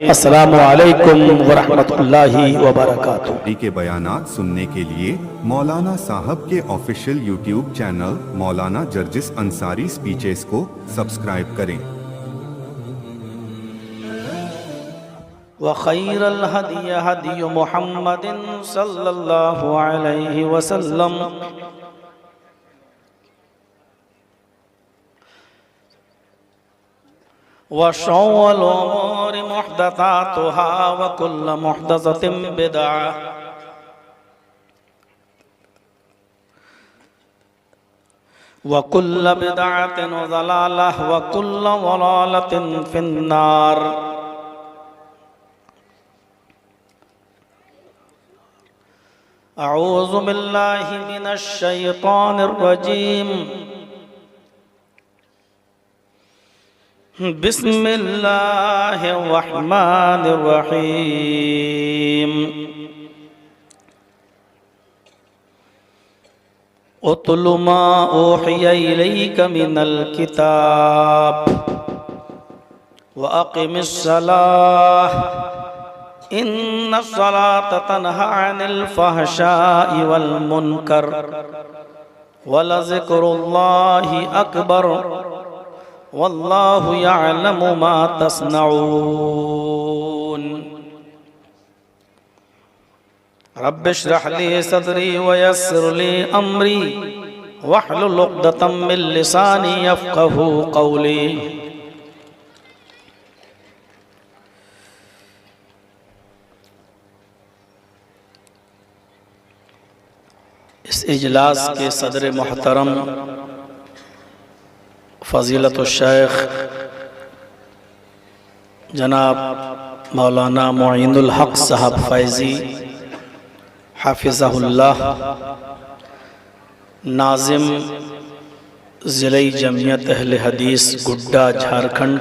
अस्सलामु अलैकुम वरहमतुल्लाहि वबरकातुहू। के बयानात सुनने के लिए मौलाना साहब के ऑफिशियल यूट्यूब चैनल मौलाना जर्जिस अंसारी स्पीचेस को सब्सक्राइब करें। व खैरल हदी हदी मुहम्मदिन सल्लल्लाहु अलैहि वसल्लम व शर्रुल उमूरि मुहदसातुहा व कुल्लु मुहदसतिन बिदअह व कुल्लु बिदअतिन ज़लालह व कुल्लु ज़लालतिन फिन्नार। अऊज़ु बिल्लाहि मिनश शैतानिर रजीम। बिस्मिल्लाहिर रहमानिर रहीम। उतलु मा ऊहिया इलैका मिनल किताब व अक़िमिस सलाह इन्नस्सलाता तन्हा अनिल फ़हशाइ वल मुनकर वलज़िक्रुल्लाहि अकबर वल्लाहु यअलमु मा तस्नऊन। रब्बिश्रह ली सदरी व यस्सिर ली अमरी वहलुल उक़दतम मिन लिसानी यफ़क़हू क़ौली। इस इजलास के सदर मोहतरम फ़ज़ीलतुल शेख जनाब मौलाना मुईनुल हक़ साहब फैज़ी हाफ़िज़हुल्लाह, नाज़िम ज़िले जमियत अहले हदीस गुड्डा झारखंड,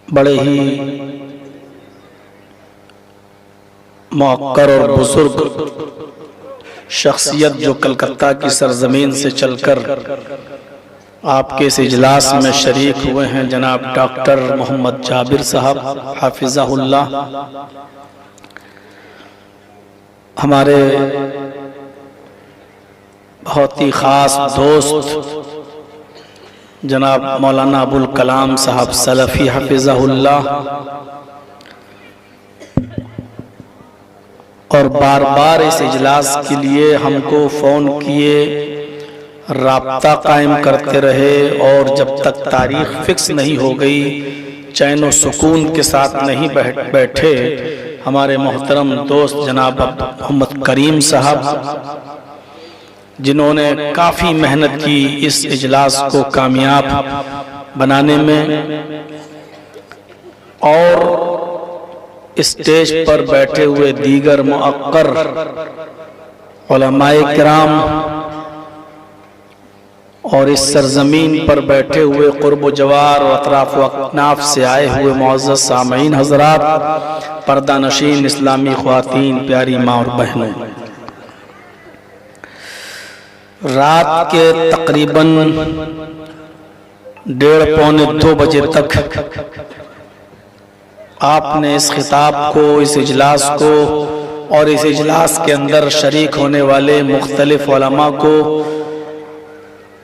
बड़े ही मुअक्कर और बुजुर्ग शख्सियत जो कलकत्ता की सरजमीन से चलकर आपके इस इजलास में शरीक हुए हैं, जनाब डॉक्टर मोहम्मद जाबिर साहब हाफिज़हुल्लाह, हमारे बहुत ही ख़ास दोस्त जनाब मौलाना अबुल कलाम साहब सलफ़ी हाफिज़हुल्लाह, और बार बार इस इजलास के लिए हमको फ़ोन किए, राब्ता कायम करते रहे, और जब तक तारीख़ फ़िक्स नहीं हो गई चैन व सुकून के साथ नहीं बैठे हमारे मोहतरम दोस्त जनाब मोहम्मद करीम साहब, जिन्होंने काफ़ी मेहनत की इस इजलास को कामयाब बनाने में, और स्टेज पर बैठे हुए दीगर मुअक्कर उलमाए किराम और इस सरजमीन पर बैठे हुए कुर्ब जवार और अतराफ व अकनाफ से आए हुए मुअज़्ज़ज़ सामईन हज़रात, पर्दा नशीन इस्लामी ख्वातीन, प्यारी माँ और बहनों, रात के तकरीबन 1:30-2 बजे तक आपने इस खिताब को, इस इजलास को और इस इजलास के अंदर शरीक होने वाले मुख्तलिफ उलमा को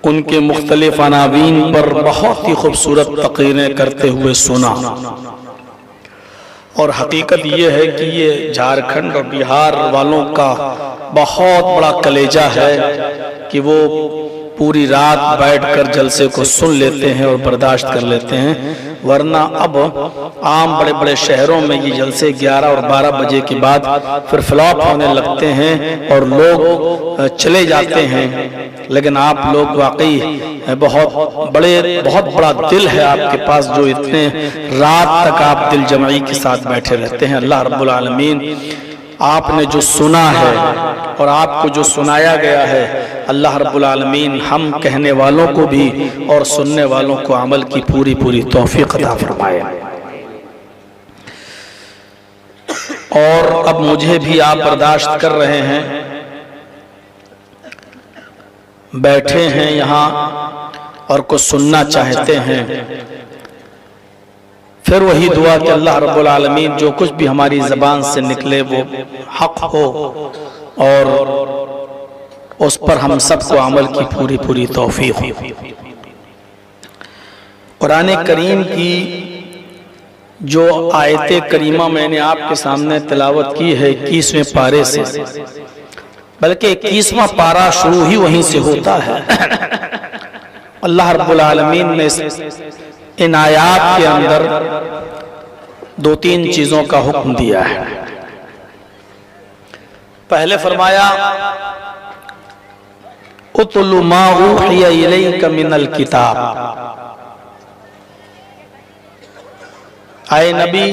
उनके मुख्तलिफ अनावीन पर बहुत ही खूबसूरत तक़रीरें करते हुए सुना। और हकीकत ये है कि ये झारखंड और बिहार वालों का बहुत बड़ा कलेजा है कि वो पूरी रात बैठकर जलसे को सुन लेते हैं और बर्दाश्त कर लेते हैं, वरना अब आम बड़े बड़े शहरों में ये जलसे 11 और 12 बजे के बाद फिर फ्लॉप होने लगते हैं और लोग चले जाते हैं। लेकिन आप लोग वाकई बहुत बड़ा दिल है आपके पास, जो इतने रात तक आप दिल जमाई के साथ बैठे रहते हैं। अल्लाह रब्बुल आलमीन आपने जो सुना है और आपको जो सुनाया गया है, अल्लाह रब्बुल आलमीन हम कहने वालों को भी और सुनने वालों को अमल की पूरी पूरी तौफीक अता फरमाए। और अब मुझे भी आप बर्दाश्त कर रहे हैं, बैठे हैं यहाँ और कुछ सुनना चाहते हैं, फिर वही दुआ कि अल्लाह रब्बुल आलमीन जो कुछ भी हमारी ज़बान से निकले वो हक हो और उस पर हम सबको अमल की पूरी पूरी तौफीक हो। कुरान करीम की जो आयत करीमा मैंने आपके सामने तिलावत की है 21वें पारे से, बल्कि 21वां पारा शुरू ही वहीं से होता है। अल्लाह रब्बुल आलमीन ने इन आयात के अंदर दो तीन चीजों का हुक्म दिया है। पहले फरमाया उतलु मा उहिया इलैका मिनल किताब, आए नबी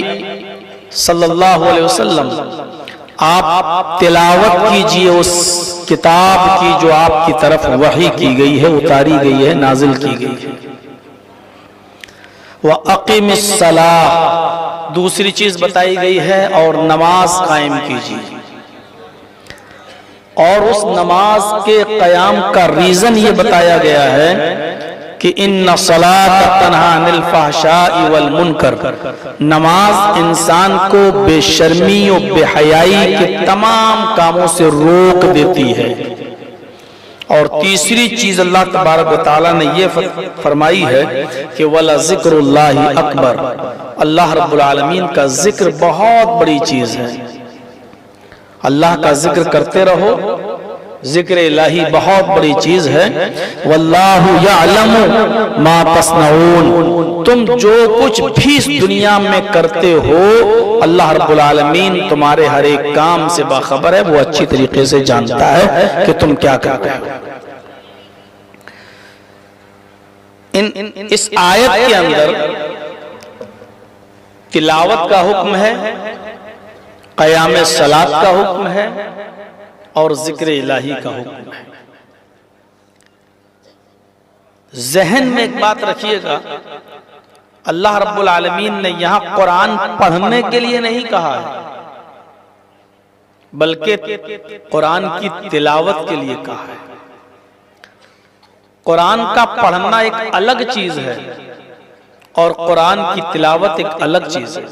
सल्लल्लाहु अलैहि वसल्लम आप तिलावत कीजिए उस किताब की जो आपकी तरफ वही की गई है, उतारी गई है, नाजिल की गई है। व अक़ीमिस सलाह, दूसरी चीज बताई गई है, और नमाज कायम कीजिए। और उस नमाज के कयाम का रीजन ये बताया गया है कि इन्ना सलात तन्हा अनिल फहशाई वल मुनकर, नमाज इंसान को बेशर्मी और बेहयाई के तमाम कामों से रोक देती है। और तीसरी चीज अल्लाह तबारक व तआला ने ये फरमाई है कि वला ज़िक्रुल्लाहि अकबर, अल्लाह रब्बुल आलमीन का जिक्र बहुत बड़ी चीज है। अल्लाह का जिक्र करते रहो, जिक्र इलाही बहुत बड़ी चीज है। वल्लाहु यअलमु मा तस्नऊन, तुम जो कुछ भी इस दुनिया में करते हो अल्लाह रब्बुल आलमीन तुम्हारे हर एक काम से बाखबर है, वो अच्छी तरीके से जानता है कि तुम क्या करते हो। इस आयत के अंदर तिलावत का हुक्म है, क़याम सलात का हुक्म है और जिक्र इलाही का हुक्म है। जहन में एक बात रखिएगा, अल्लाह रब्बुल आलमीन ने यहां कुरान पढ़ने के लिए नहीं कहा है, बल्कि कुरान की तिलावत के लिए कहा है। कुरान का पढ़ना एक अलग चीज है और कुरान की तिलावत एक अलग चीज है।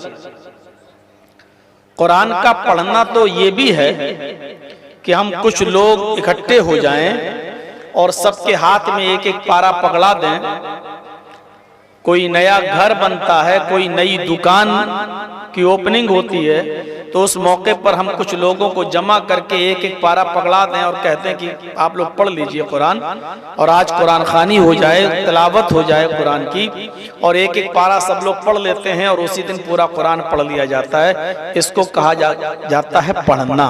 कुरान का पढ़ना तो ये भी है कि हम कुछ लोग इकट्ठे हो जाएं और सबके हाथ में एक एक पारा पकड़ा दें। कोई नया घर बनता है, कोई नई दुकान की ओपनिंग होती है, तो उस मौके पर हम कुछ लोगों को जमा करके एक एक पारा पकड़ा दें और कहते हैं कि आप लोग पढ़ लीजिए कुरान, और आज कुरान खानी हो जाए, तिलावत हो जाए कुरान की, और एक एक पारा सब लोग पढ़ लेते हैं और उसी दिन पूरा कुरान पढ़ लिया जाता है। इसको कहा जाता है पढ़ना।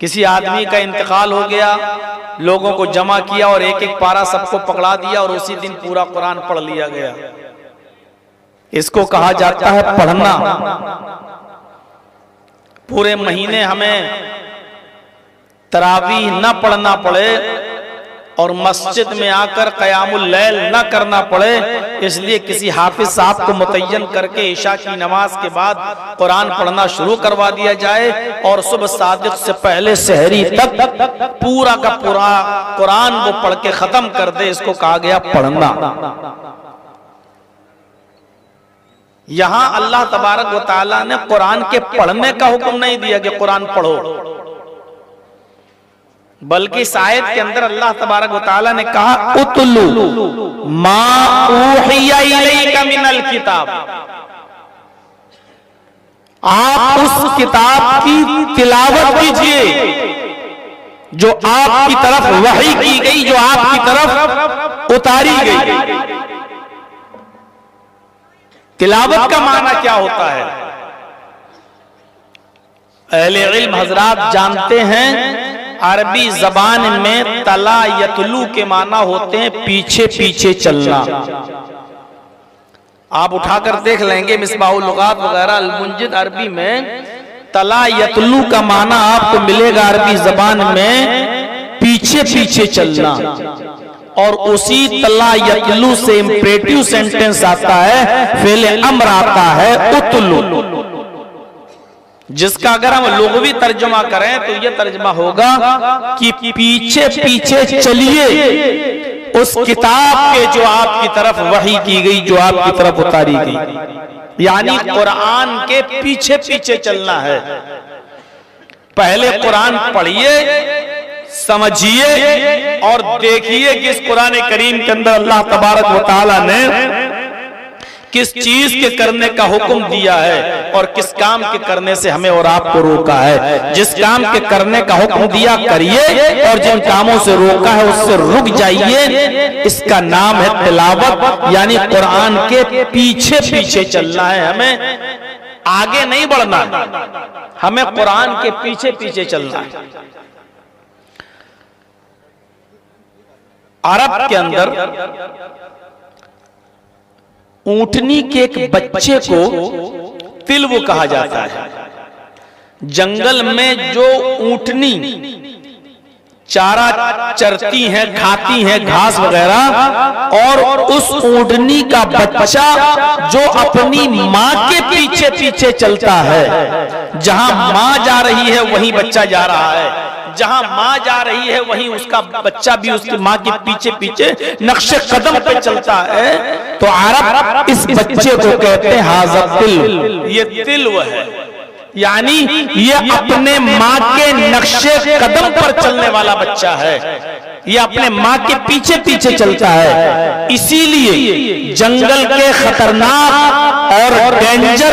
किसी आदमी का इंतकाल हो गया, लोगों को जमा किया और एक एक पारा सबको पकड़ा दिया और उसी दिन पूरा कुरान पढ़ लिया गया, इसको कहा जाता है पढ़ना। पूरे महीने हमें तरावीह न पढ़ना पड़े और मस्जिद में आकर क़यामुल लैल न करना पड़े, इसलिए किसी हाफिज साहब को मुतय्यन करके इशा की नमाज के बाद कुरान पढ़ना शुरू करवा दिया जाए और सुबह सादिक से पहले सहरी तक पूरा का पूरा कुरान वो पढ़ के खत्म कर दे, इसको कहा गया पढ़ना। यहां अल्लाह तबारक व तआला ने कुरान के पढ़ने का हुक्म नहीं दिया कि कुरान पढ़ो, बल्कि इस आयत के अंदर अल्लाह तबारक व तआला ने कहा उतलु मा उहिया इलैका मिनल किताब, आप उस किताब की तिलावत कीजिए जो आपकी तरफ वही की गई, जो आपकी तरफ उतारी गई। तिलावत का माना क्या होता है? अहले इल्म हजरात जानते हैं, अरबी जबान में तला यतलू के माना होते हैं पीछे पीछे चलना। आप उठाकर देख लेंगे मिसबाहुल लुगात वगैरह अल-मुंजिद अरबी में तला यतलू का माना आपको मिलेगा अरबी जबान में पीछे पीछे चलना, और उसी तला यतलू से इंपरेटिव सेंटेंस आता है, फेले अम्र आता है उतलू। जिसका अगर हम लुग़वी तर्जुमा करें तो यह तर्जुमा होगा कि पीछे पीछे चलिए उस किताब के जो आपकी तरफ वही की गई, जो आपकी तरफ उतारी गई, यानी कुरान के पीछे पीछे चलना है। पहले कुरान पढ़िए, समझिए और देखिए कि इस कुरान करीम के अंदर अल्लाह तबारक व तआला ने किस चीज के करने का हुक्म दिया है और किस काम के करने से हमें और आपको रोका है। जिस काम के करने का हुक्म दिया करिए और जिन कामों से रोका है उससे रुक जाइए। इसका नाम है तिलावत, यानी कुरान के पीछे पीछे चलना है। हमें आगे नहीं बढ़ना, हमें कुरान के पीछे पीछे चलना है। अरब के अंदर ऊंटनी के एक बच्चे को तिल्व कहा जाता है। जंगल में जो ऊंटनी चारा चरती हैं, खाती हैं घास वगैरह, और उस ऊंटनी का बच्चा जो अपनी माँ के पीछे पीछे चलता है, जहां माँ जा रही है वहीं बच्चा जा रहा है, जहां माँ जा रही है वहीं उसका बच्चा भी उसकी माँ के पीछे पीछे नक्शे कदम पे चलता है। तो अरब इस बच्चे को कहते हैं हाज़ा तिल्व, ये तिल्व है, यानी ये अपने माँ के नक्शे कदम पर चलने वाला बच्चा है, ये अपने माँ के पीछे पीछे चलता है। इसीलिए जंगल के खतरनाक और डेंजर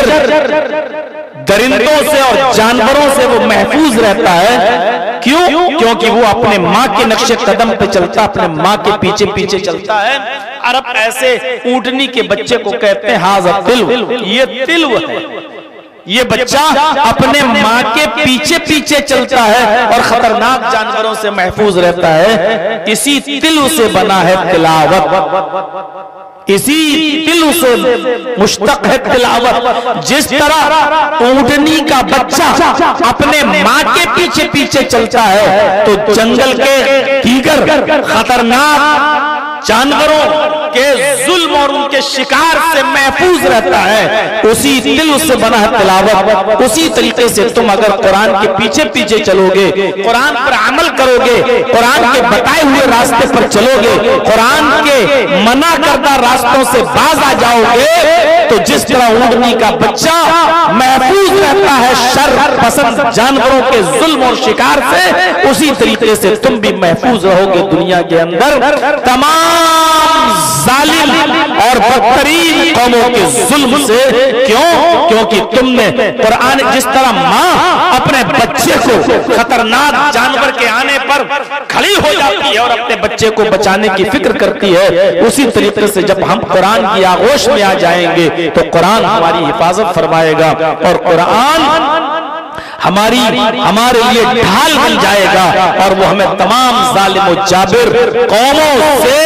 दरिंदों से और जानवरों से वो महफूज रहता है। क्यों? क्योंकि वो अपने माँ के नक्शे कदम पे चलता, अपने माँ के पीछे पीछे चलता है। अरब ऐसे ऊंटनी के बच्चे को कहते हैं हाज़ा तिल्व, ये तिल्व है, ये बच्चा अपने माँ के पीछे पीछे चलता है और खतरनाक जानवरों से महफूज रहता है। इसी तिल्व से बना है तिलावत, इसी तिल्व से मुश्तक है तिलावत। जिस तरह ऊंटनी का बच्चा अपने माँ के पीछे पीछे चलता है तो जंगल के दीगर खतरनाक जानवरों के जुल्म और उनके शिकार से महफूज रहता है, उसी तिल्व से बना है तिलावत। उसी तरीके से तुम अगर कुरान के पीछे पीछे चलोगे, कुरान पर अमल करोगे, कुरान के बताए हुए रास्ते पर चलोगे, कुरान के मना करदा रास्तों से बाज आ जाओगे, तो जिस तरह ऊंटनी का बच्चा महफूज रहता है शर पसंद जानवरों के जुल्म और शिकार से, उसी तरीके से तुम भी महफूज रहोगे दुनिया के अंदर तमाम जालिम और बदतरीन कौमों के जुल्म से। क्यों? क्योंकि तुमने कुरान, जिस तरह माँ अपने बच्चे को खतरनाक जानवर के आने पर खड़ी हो जाती है और अपने बच्चे को बचाने की फिक्र करती है, उसी तरीके से जब हम कुरान की आगोश में आ जाएंगे तो कुरान हमारी हिफाजत फरमाएगा और कुरान हमारे लिए ढाल बन जाएगा और वो हमें तमाम जालिम और जाबिर कौमों से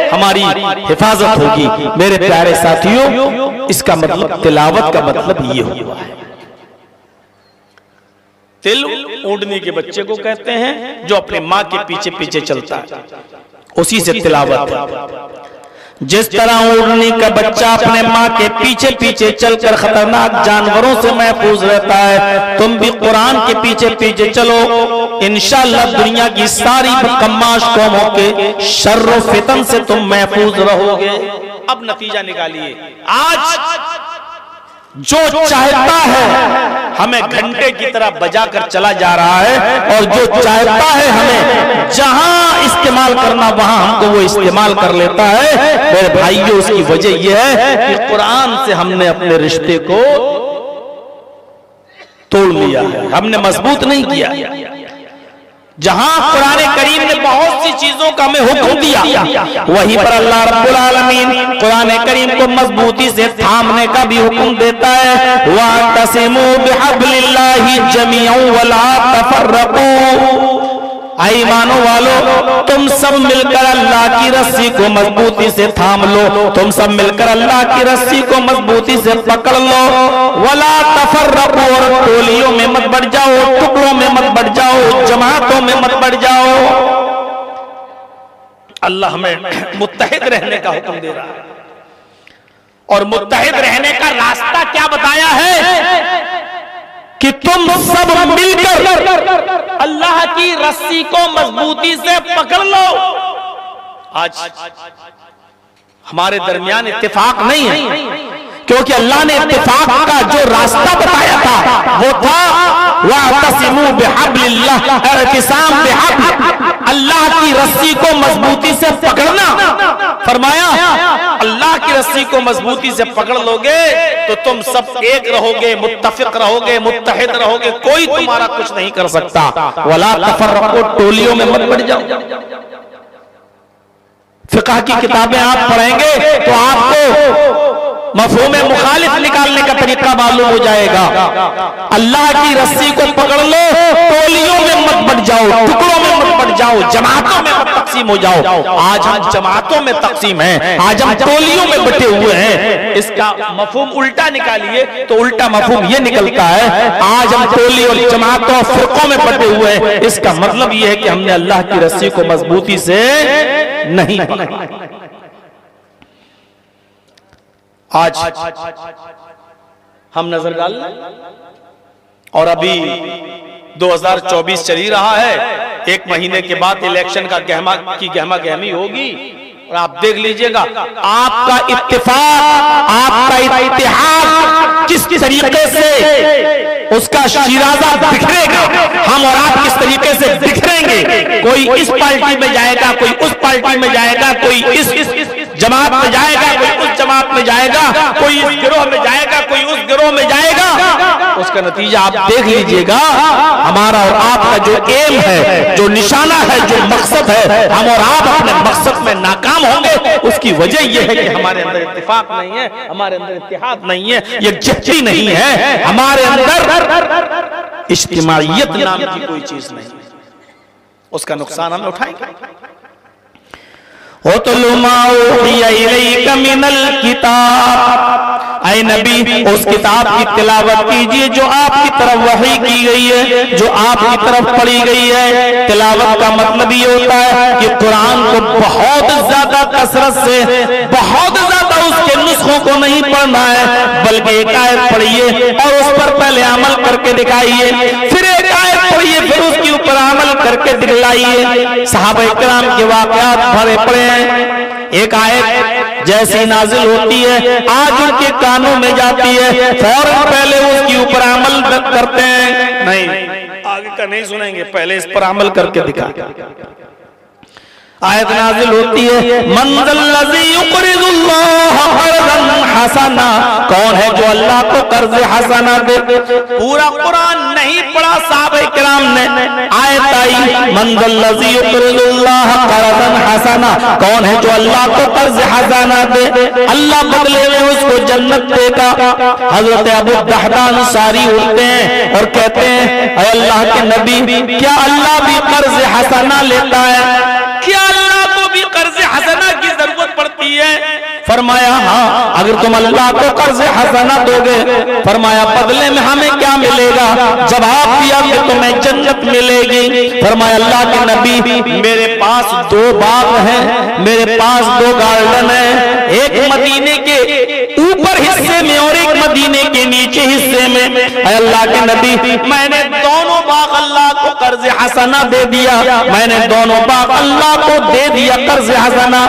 हमारी हिफाजत होगी। मेरे प्यारे साथियों, इसका मतलब तिलावत का मतलब ये हुआ है। तिल्व ऊंटनी के बच्चे को कहते हैं जो अपने माँ के पीछे पीछे चलता है, उसी से तिलावत है। जिस तरह ऊंटनी का बच्चा अपने माँ के पीछे पीछे चलकर खतरनाक जानवरों से महफूज रहता है, तुम भी कुरान के पीछे पीछे चलो, इंशाअल्लाह दुनिया की सारी कम्माश कौमों के शर्र फितन से तुम महफूज रहोगे। अब नतीजा निकालिए, आज जो चाहता है हमें घंटे की तरह बजाकर चला जा रहा है और जो चाहता है हमें जहां इस्तेमाल करना वहां हमको वो इस्तेमाल कर लेता है। मेरे भाइयों, उसकी वजह यह है कि कुरान से हमने अपने रिश्ते को तोड़ लिया है, हमने मजबूत नहीं किया। जहां कुरान करीम ने बहुत सी चीजों का हमें हुक्म दिया, वहीं पर अल्लाह रब्बुल आलमीन कुरान करीम को मजबूती से थामने का भी हुक्म देता है। वातसिमू बिहब्लिल्लाहि जमीअन वला तफर्रकू, ईमानो वालों तुम सब मिलकर अल्लाह की रस्सी को मजबूती से थाम लो, तुम सब मिलकर अल्लाह की रस्सी को मजबूती से पकड़ लो। वला तफर्रकू, और टोलियों में मत बढ़ जाओ, टुकड़ों में मत बढ़ जाओ, जमातों में मत बढ़ जाओ। अल्लाह हमें मुत्तहिद रहने का हुक्म दे रहा है और मुत्तहिद रहने का रास्ता क्या बताया है? कि तुम सब मिलकर अल्लाह की रस्सी को मजबूती से पकड़ लो। आज हमारे दरमियान इत्तेफाक नहीं है, क्योंकि अल्लाह ने इत्तेफाक का जो रास्ता बताया था वो था वातसिमू बिहब्लिल्लाह, इत्तिसाम बिहब्ल, अल्लाह की रस्सी को मजबूती से पकड़ना। फरमाया अल्लाह की रस्सी को मजबूती से पकड़ लोगे तो तुम सब एक रहोगे, मुत्तफिक रहोगे, मुत्तहिद रहोगे, कोई तुम्हारा कुछ नहीं कर सकता। वला तफर्रकू, टोलियों में मत बढ़ जाओ। फिक़ह की किताबें आप पढ़ेंगे तो आपको मफ़हूम मुखालिफ निकालने का तरीका मालूम हो जाएगा। अल्लाह की रस्सी को पकड़ लो, टोलियों में मत बट जाओ, टुकड़ों में मत बट जाओ, जमातों में मत तकसीम हो जाओ। आज हम जमातों में तकसीम हैं, आज हम टोलियों में बटे हुए हैं। इसका मफ़हूम उल्टा निकालिए तो उल्टा मफ़हूम ये निकलता है आज हम टोली और जमातों फिरकों में बटे हुए हैं। इसका मतलब ये है कि हमने अल्लाह की रस्सी को मजबूती से नहीं पकड़ा। आज हम नजर डाल और अभी 2024 चल ही रहा है, एक महीने के बाद इलेक्शन का गहमा गहमी होगी और आप देख लीजिएगा आपका इत्तेफाक, आपका इत्तेहाद किस तरीके से उसका शिराजा बिखरेगा, हम और आप किस तरीके से बिखरेंगे। कोई इस पार्टी में जाएगा, कोई उस पार्टी में जाएगा, कोई इस जमात में जाएगा, कोई उस जमात में जाएगा, कोई इस गिरोह में जाएगा, कोई उस गिरोह में जाएगा। उसका नतीजा आप देख लीजिएगा। हमारा और आपका जो एम है, जो निशाना है, जो मकसद है, हम और आप अपने मकसद में नाकाम होंगे। उसकी वजह यह है कि हमारे अंदर इत्तेफाक नहीं है, हमारे अंदर इत्तेहाद नहीं है, यकजहती नहीं है, हमारे अंदर इज्तिमाइयत नाम की कोई चीज नहीं। उसका नुकसान हम उठाएंगे। मिनल किताब, ऐ नबी उस किताब की तिलावत कीजिए जो आपकी तरफ वही की गई है, जो आपकी तरफ पढ़ी गई है। तिलावत का मतलब ये होता है कि कुरान को बहुत ज्यादा कसरत से, बहुत ज्यादा उसके नुस्खों को नहीं पढ़ना है, बल्कि एक आयत पढ़िए और उस पर पहले अमल करके दिखाइए, फिर एक आयत पढ़िए, फिर उसके ऊपर अमल करके दिखलाइए। सहाबा इकराम के वाक़यात भरे पड़े हैं। एक आयत जैसी नाजिल होती है, आज उनके कानों में जाती है, फौरन पहले उसके ऊपर अमल करते हैं। नहीं, आगे का नहीं सुनेंगे, पहले इस पर अमल करके दिखा। आयत नाजिल होती है, मंज़ल्लज़ी युक़रिज़ुल्लाह क़र्ज़न हसना, कौन है जो अल्लाह को कर्ज हसना दे। पूरा कुरान नहीं पढ़ा साहबे किराम ने, आयत आई मंज़ल्लज़ी युक़रिज़ुल्लाह क़र्ज़न हसना, कौन है जो अल्लाह को कर्ज हसना दे, अल्लाह बदले में उसको जन्नत देगा। हजरत अबू दहदा अंसारी उठते हैं और कहते हैं, ऐ अल्लाह के नबी, क्या अल्लाह भी कर्ज हसना लेता है? क्या अल्लाह को भी कर्ज हसना की जरूरत पड़ती है? फरमाया हाँ, अगर तुम अल्लाह को कर्ज हसना दोगे, फरमाया बदले में हमें क्या मिलेगा? जवाब दिया कि तुम्हें जन्नत मिलेगी। फरमाया अल्लाह के नबी, मेरे पास 2 बाग हैं, मेरे पास 2 गार्डन हैं, एक मदीने के ऊपर हिस्से में और एक मदीने के नीचे हिस्से में। अल्लाह के नबी, मैंने दोनों बाग अल्लाह को कर्ज हसना दे दिया, मैंने दोनों बाग अल्लाह को दे दिया कर्ज हसना।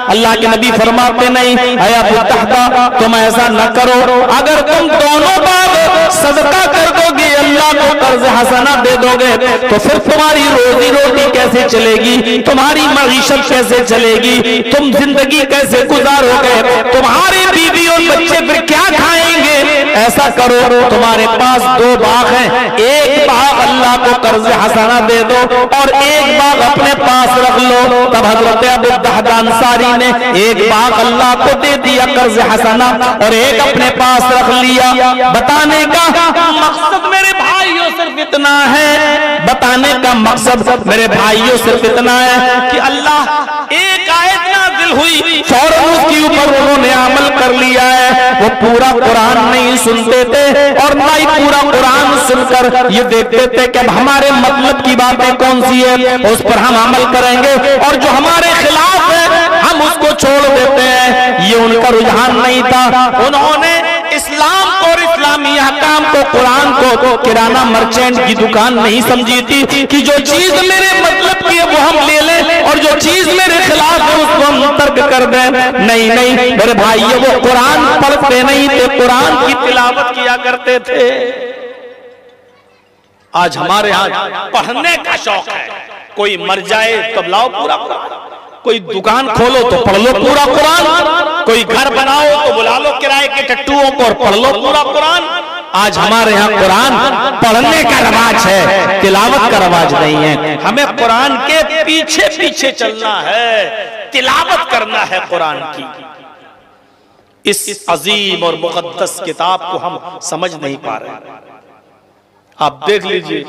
अल्लाह के नबी फरमाते नहीं, ऐ अबू दहदा तुम ऐसा न करो, अगर तुम दोनों बाग सदका कर दोगे, अल्लाह को कर्ज हसना दे दोगे, तो फिर तुम्हारी रोजी रोटी कैसे चलेगी, तुम्हारी मईशत कैसे चलेगी, तुम जिंदगी कैसे गुजारोगे, तुम्हारे बीवी और बच्चे फिर क्या खाएंगे? ऐसा करो, तुम्हारे पास 2 बाग हैं, एक बाग अल्लाह को कर्ज हसना दे दो और एक बाग अपने पास रख लो। तब हजरत अबू दहदा अंसारी ने एक बाग अल्लाह को दे दिया कर्ज हसना और एक अपने पास रख लिया। बताने का मकसद मेरे भाइयों सिर्फ इतना है, बताने का मकसद मेरे भाइयों सिर्फ इतना है कि अल्लाह एक आयत नाज़िल हुई, फौरन उसके ऊपर उन्होंने अमल कर लिया है। वो पूरा कुरान नहीं सुनते थे और ना ही पूरा कुरान सुनकर ये देखते थे कि हमारे मतलब की बातें कौन सी है, उस पर हम अमल करेंगे, और जो हमारे खिलाफ है हम उसको छोड़ देते हैं। ये उनका रुझान नहीं था। उन्होंने इस्लाम और इस्लामी अहकाम को कुरान को किराना मर्चेंट की दुकान नहीं समझी थी कि जो चीज मेरे मतलब की है वो हम ले लें और जो चीज मेरे खिलाफ है उसको हम तर्क कर दें। नहीं नहीं मेरे भाई, वो कुरान पढ़ते नहीं थे, कुरान की तिलावत किया करते थे। आज हमारे यहाँ पढ़ने का शौक है, कोई मर जाए तब लाओ पूरा कुरान, कोई दुकान खोलो तो पढ़ लो पूरा कुरान, कोई घर बनाओ तो बुला लो किराए के टट्टुओं को और पढ़ लो पूरा कुरान। आज हमारे यहाँ कुरान पढ़ने का रवाज है, तिलावत का रवाज नहीं है। हमें कुरान के पीछे पीछे चलना है, तिलावत करना है कुरान की। इस अजीम और मुक़द्दस किताब को हम समझ नहीं पा रहे। आप देख लीजिए,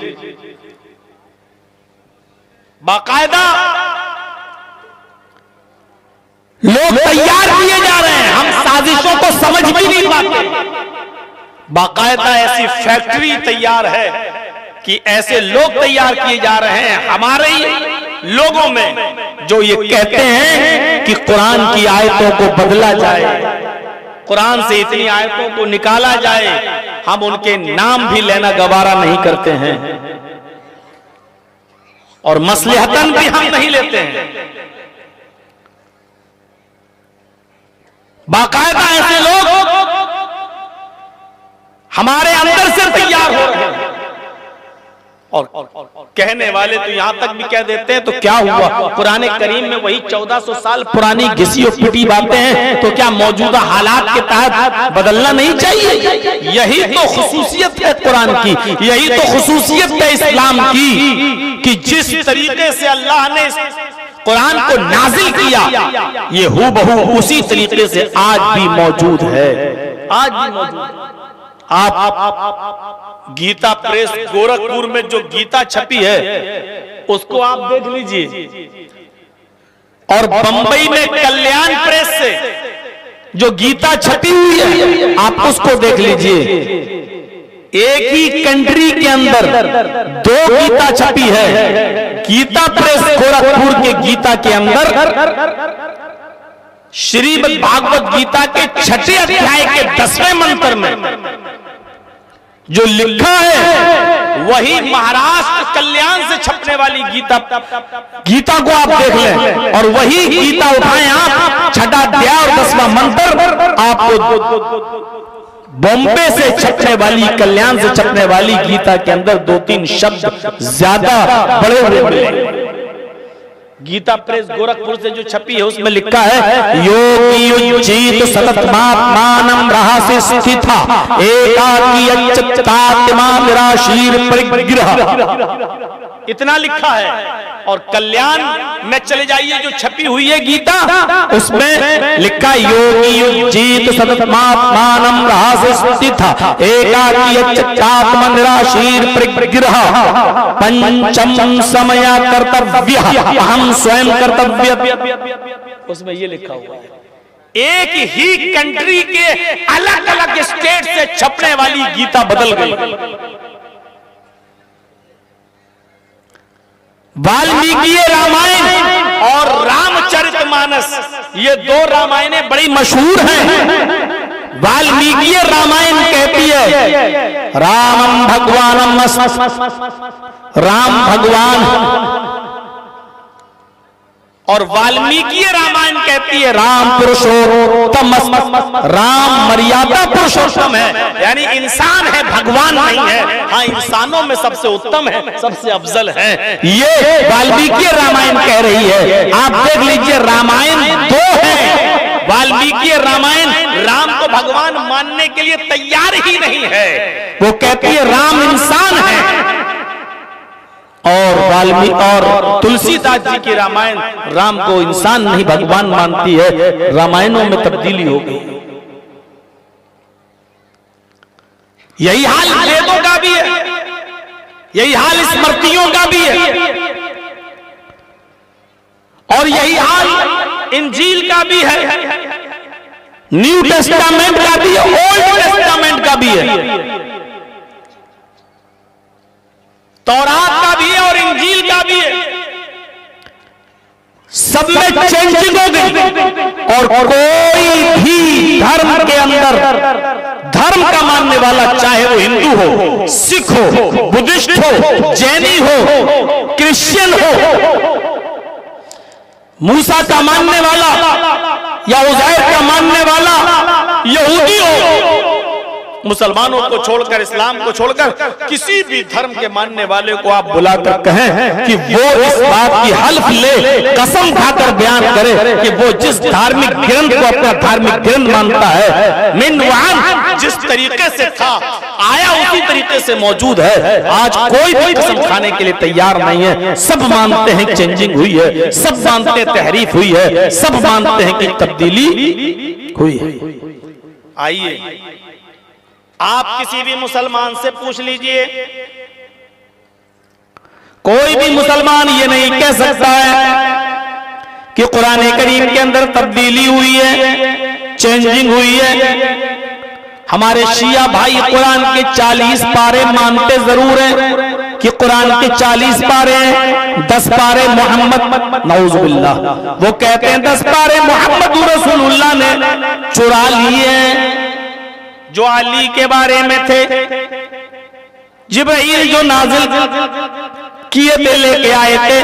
बाकायदा लोग तैयार किए जा रहे हैं, हम साजिशों को समझ भी नहीं पाते। बाकायदा ऐसी फैक्ट्री तैयार है कि ऐसे लोग तैयार किए जा रहे हैं हमारे ही लोगों में, जो ये कहते हैं कि कुरान की आयतों को बदला जाए, कुरान से इतनी आयतों को निकाला जाए। हम उनके नाम भी लेना गवारा नहीं करते हैं और मसलहतन भी हम नहीं लेते हैं। बाकायदा ऐसे लोग हमारे अंदर से तैयार हो रहे हैं और कहने वाले तो यहां तक भी कह देते हैं तो क्या हुआ, कुरान करीम में वही 1400 साल पुरानी घिसी और पिटी बातें हैं, तो क्या मौजूदा हालात के तहत बदलना नहीं चाहिए? यही तो खुसूसियत है कुरान की, यही तो खुसूसियत है इस्लाम की कि जिस तरीके से अल्लाह ने कुरान को नाजिल किया, ये हूबहू उसी तरीके से आज भी मौजूद है। आज भी मौजूद। आप गीता प्रेस गोरखपुर में जो गीता छपी है उसको आप देख लीजिए, और बंबई में कल्याण प्रेस से जो गीता छपी हुई है आप उसको देख लीजिए। एक ही कंट्री के अंदर दो गीता छपी है। गीता प्रेस गोरखपुर के गीता के अंदर श्रीमद् भागवत गीता के 6ठे अध्याय के 10वें मंत्र में जो लिखा है वही महाराष्ट्र कल्याण से छपने वाली गीता को आप देख लें और वही गीता उठाएं आप, 6ठा अध्याय और 10वां मंत्र आपको बॉम्बे से छपने वाली, कल्याण से छपने वाली गीता के अंदर 2-3 शब्द ज्यादा बड़े बड़े मिलेंगे। गीता प्रेस गोरखपुर से जो छपी है उसमें लिखा है, योगी सततमात्मानं रहस्य स्थिता एकाकी अच्युतात्मा निराशीर परिग्रह, इतना लिखा है। और कल्याण में चले जाइए जो छपी हुई है गीता, उसमें लिखा योगी जीत सततमात्मानं रहस्य स्थिता एकाकी अच्युतात्मा निराशीर परिग्रह पंचम समय कर्तव्य हम स्वयं कर्तव्य, उसमें ये लिखा हुआ है। एक ही कंट्री के अलग अलग स्टेट से छपने वाली गीता बदल गई। वाल्मीकि रामायण और रामचरितमानस, ये 2 रामायणें बड़ी मशहूर हैं। वाल्मीकि रामायण कहती है रामम भगवानम, राम भगवान, और वाल्मीकि रामायण कहती है राम पुरुषोत्तम, राम मर्यादा पुरुषोत्तम है, यानी इंसान है, भगवान नहीं है। हाँ, इंसानों में सबसे उत्तम है, सबसे अफजल है, ये वाल्मीकि रामायण कह रही है। आप देख लीजिए, रामायण 2 है। वाल्मीकि रामायण राम को भगवान मानने के लिए तैयार ही नहीं है, वो कहती है राम इंसान है। और वाल्मीकि और तुलसीदास जी की रामायण राम को इंसान नहीं भगवान मानती है। रामायणों में तब्दीली हो गई। यही हाल वेदों का भी है, यही हाल स्मृतियों का भी है, और यही हाल इंजील का भी है, न्यू टेस्टामेंट का भी है, ओल्ड टेस्टामेंट का भी है, तौरात का भी है और इंजील का भी है। सब में चेंजिंग हो गई और कोई भी धर्म के अंदर धर्म का मानने वाला, चाहे वो हिंदू हो, सिख हो, बुद्धिस्ट हो, जैनी हो, क्रिश्चियन हो, मूसा का मानने वाला या उज़ैर का मानने वाला, यहूदी हो, मुसलमानों को छोड़कर, इस्लाम को छोड़कर किसी भी धर्म के मानने वाले को आप बुलाकर कहें कि वो इस बात की हल्फ ले, कसम खाकर बयान करे कि वो जिस धार्मिक ग्रंथ को अपना धार्मिक ग्रंथ मानता है, मिन वहां जिस तरीके से था आया उसी तरीके से मौजूद है, आज कोई भी कसम खाने के लिए तैयार नहीं है। सब मानते हैं चेंजिंग हुई है, सब मानते हैं तहरीफ हुई है, सब मानते हैं कि तब्दीली हुई है। आइए आप किसी भी मुसलमान से पूछ लीजिए, कोई भी मुसलमान ये नहीं कह सकता है कि कुरान करीम के अंदर तब्दीली हुई है, चेंजिंग हुई है। हमारे शिया भाई कुरान के 40 पारे मानते जरूर हैं कि कुरान के 40 पारे हैं, 10 पारे मोहम्मद, नऊजुबिल्लाह, वो कहते हैं 10 पारे मोहम्मद रसूलुल्लाह ने चुरा लिए हैं, जो अली के बारे में थे। जिब्रील जो नाजिल किए थे, लेके आए थे,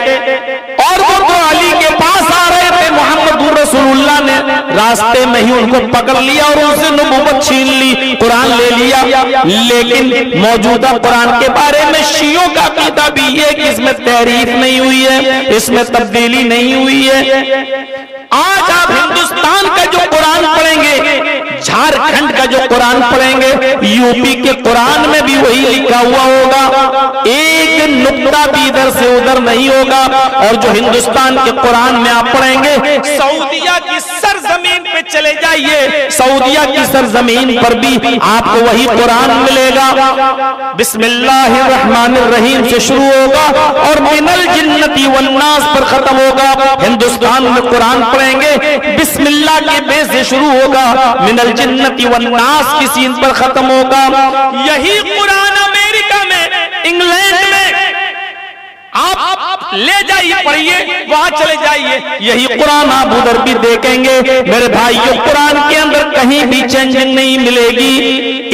और वो तो अली के पास आ रहे थे, मोहम्मद रसूलुल्लाह ने रास्ते में ही उनको पकड़ लिया और उनसे नबूवत छीन ली, कुरान ले लिया। लेकिन मौजूदा कुरान के बारे में शियों का अकीदा भी है कि इसमें तहरीफ नहीं हुई है, इसमें तब्दीली नहीं हुई है। आज आप हिंदुस्तान का जो कुरान पढ़ेंगे, झारखंड का जो कुरान पढ़ेंगे, यूपी के कुरान में भी वही लिखा हुआ होगा, एक नुक्ता भी इधर से उधर नहीं होगा। और जो हिंदुस्तान के कुरान में आप पढ़ेंगे, सऊदिया की सरजमीन पे चले जाइए, सऊदिया की सरजमीन पर भी आपको वही कुरान मिलेगा। बिस्मिल्लाहिर्रहमानिर्रहीम से शुरू होगा और मिनल जिन्नति वन्नास पर खत्म होगा। हिंदुस्तान में कुरान पढ़ेंगे, बिस्मिल्लाह के बे से शुरू होगा, मिनल जिन्नति वन्नास की सीन पर खत्म होगा। यही कुरान अमेरिका में, इंग्लैंड में आप ले जाइए, पढ़िए, वहां चले जाइए, यही कुरान आप उधर भी देखेंगे। मेरे भाइयों, कुरान के अंदर कहीं भी चेंजिंग नहीं मिलेगी,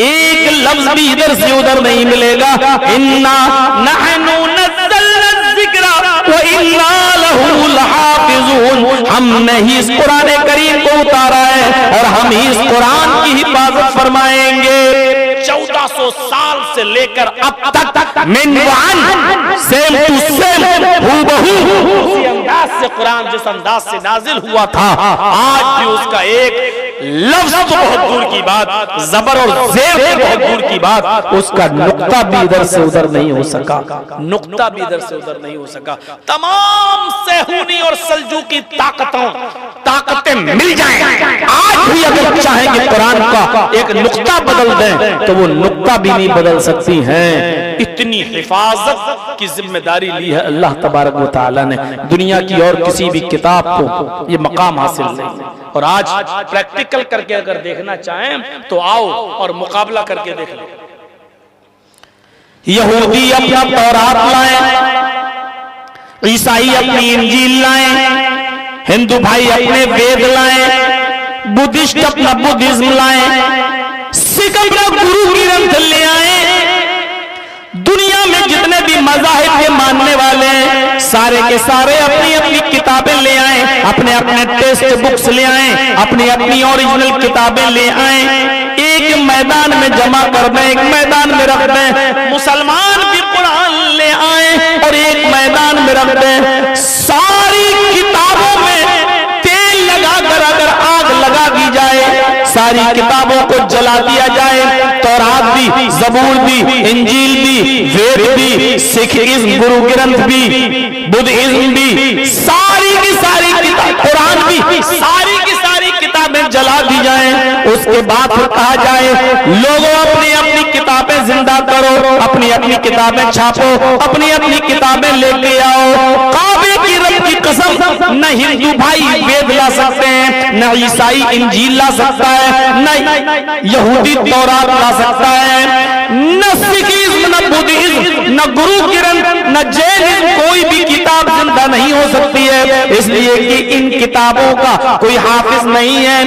एक लफ्ज भी इधर से उधर नहीं मिलेगा। इन्ना नहनु नज़्ज़लना ज़िक्रा व इन्ना लहू लहाफ़िज़ून, हमने ही इस कुरान करीम को उतारा है और हम ही इस कुरान की हिफाजत फरमाएंगे। 1400 साल से लेकर अब तक मिनवान सेम टू सेम हूबहू उसी अंदाज से कुरान जिस अंदाज से नाजिल हुआ था, आज भी उसका एक लफ्ज तो बहुत दूर की बात, जबर और जेर तो बहुत दूर की बात, उसका नुक्ता भी इधर से उधर नहीं हो सका, नुक्ता भी इधर से उधर नहीं हो सका। तमाम सेहूनी और सल्जूकी ताकतें मिल जाएं, आज भी अगर चाहेंगे कुरान का एक नुक्ता बदल दें तो वो नुक्ता भी नहीं बदल सकती हैं। इतनी हिफाजत की जिम्मेदारी ली है अल्लाह तबारक व तआला ने। दुनिया की और किसी भी किताब को ये मकाम हासिल नहीं। और आज प्रैक्टिकल करके अगर देखना चाहें तो आओ और मुकाबला करके देख लो। यहूदी अपना तौरात लाए, ईसाई अपनी इंजील लाए, हिंदू भाई अपने वेद लाए, बुद्धिस्ट अपना बुद्धिज्म लाए, सिख अपना गुरु ग्रंथ ले आए। दुनिया में जितने भी मज़ाहिब के मानने वाले हैं, सारे के सारे अपनी अपनी किताबें ले आए, अपने अपने टेक्स्ट बुक्स ले आए, अपनी अपनी ओरिजिनल किताबें ले आए, एक मैदान में जमा कर दें, एक मैदान में रख दें। मुसलमान भी कुरान ले आए और एक मैदान में रख दें। सारी किताबों में तेल लगाकर अगर आग लगा दी जाए, सारी किताबों को जला दिया जाए, तौरात भी, जबूर भी, इंजील भी, वेद भी, सिखिज्म गुरु ग्रंथ भी, बुद्धिज्म भी, सारी की सारी किताब, कुरान भी, सारी की सारी किताबें जला दी जाएं। उसके बाद फिर कहा जाए लोगों अपनी अपनी किताबें जिंदा करो, अपनी अपनी किताबें छापो, अपनी अपनी किताबें लेके आओ। काबे की रब की कसम, न हिंदू भाई वेद ला सकते हैं, न ईसाई इंजील ला सकता है, न यहूदी तौरात ला सकता है, न सिखिज्म, न बुद्धिज्म, न गुरु ग्रंथ, न जैनिज्म, कोई भी किताब जिंदा नहीं हो सकती है, इसलिए कि इन किताबों का कोई हाफिज नहीं है।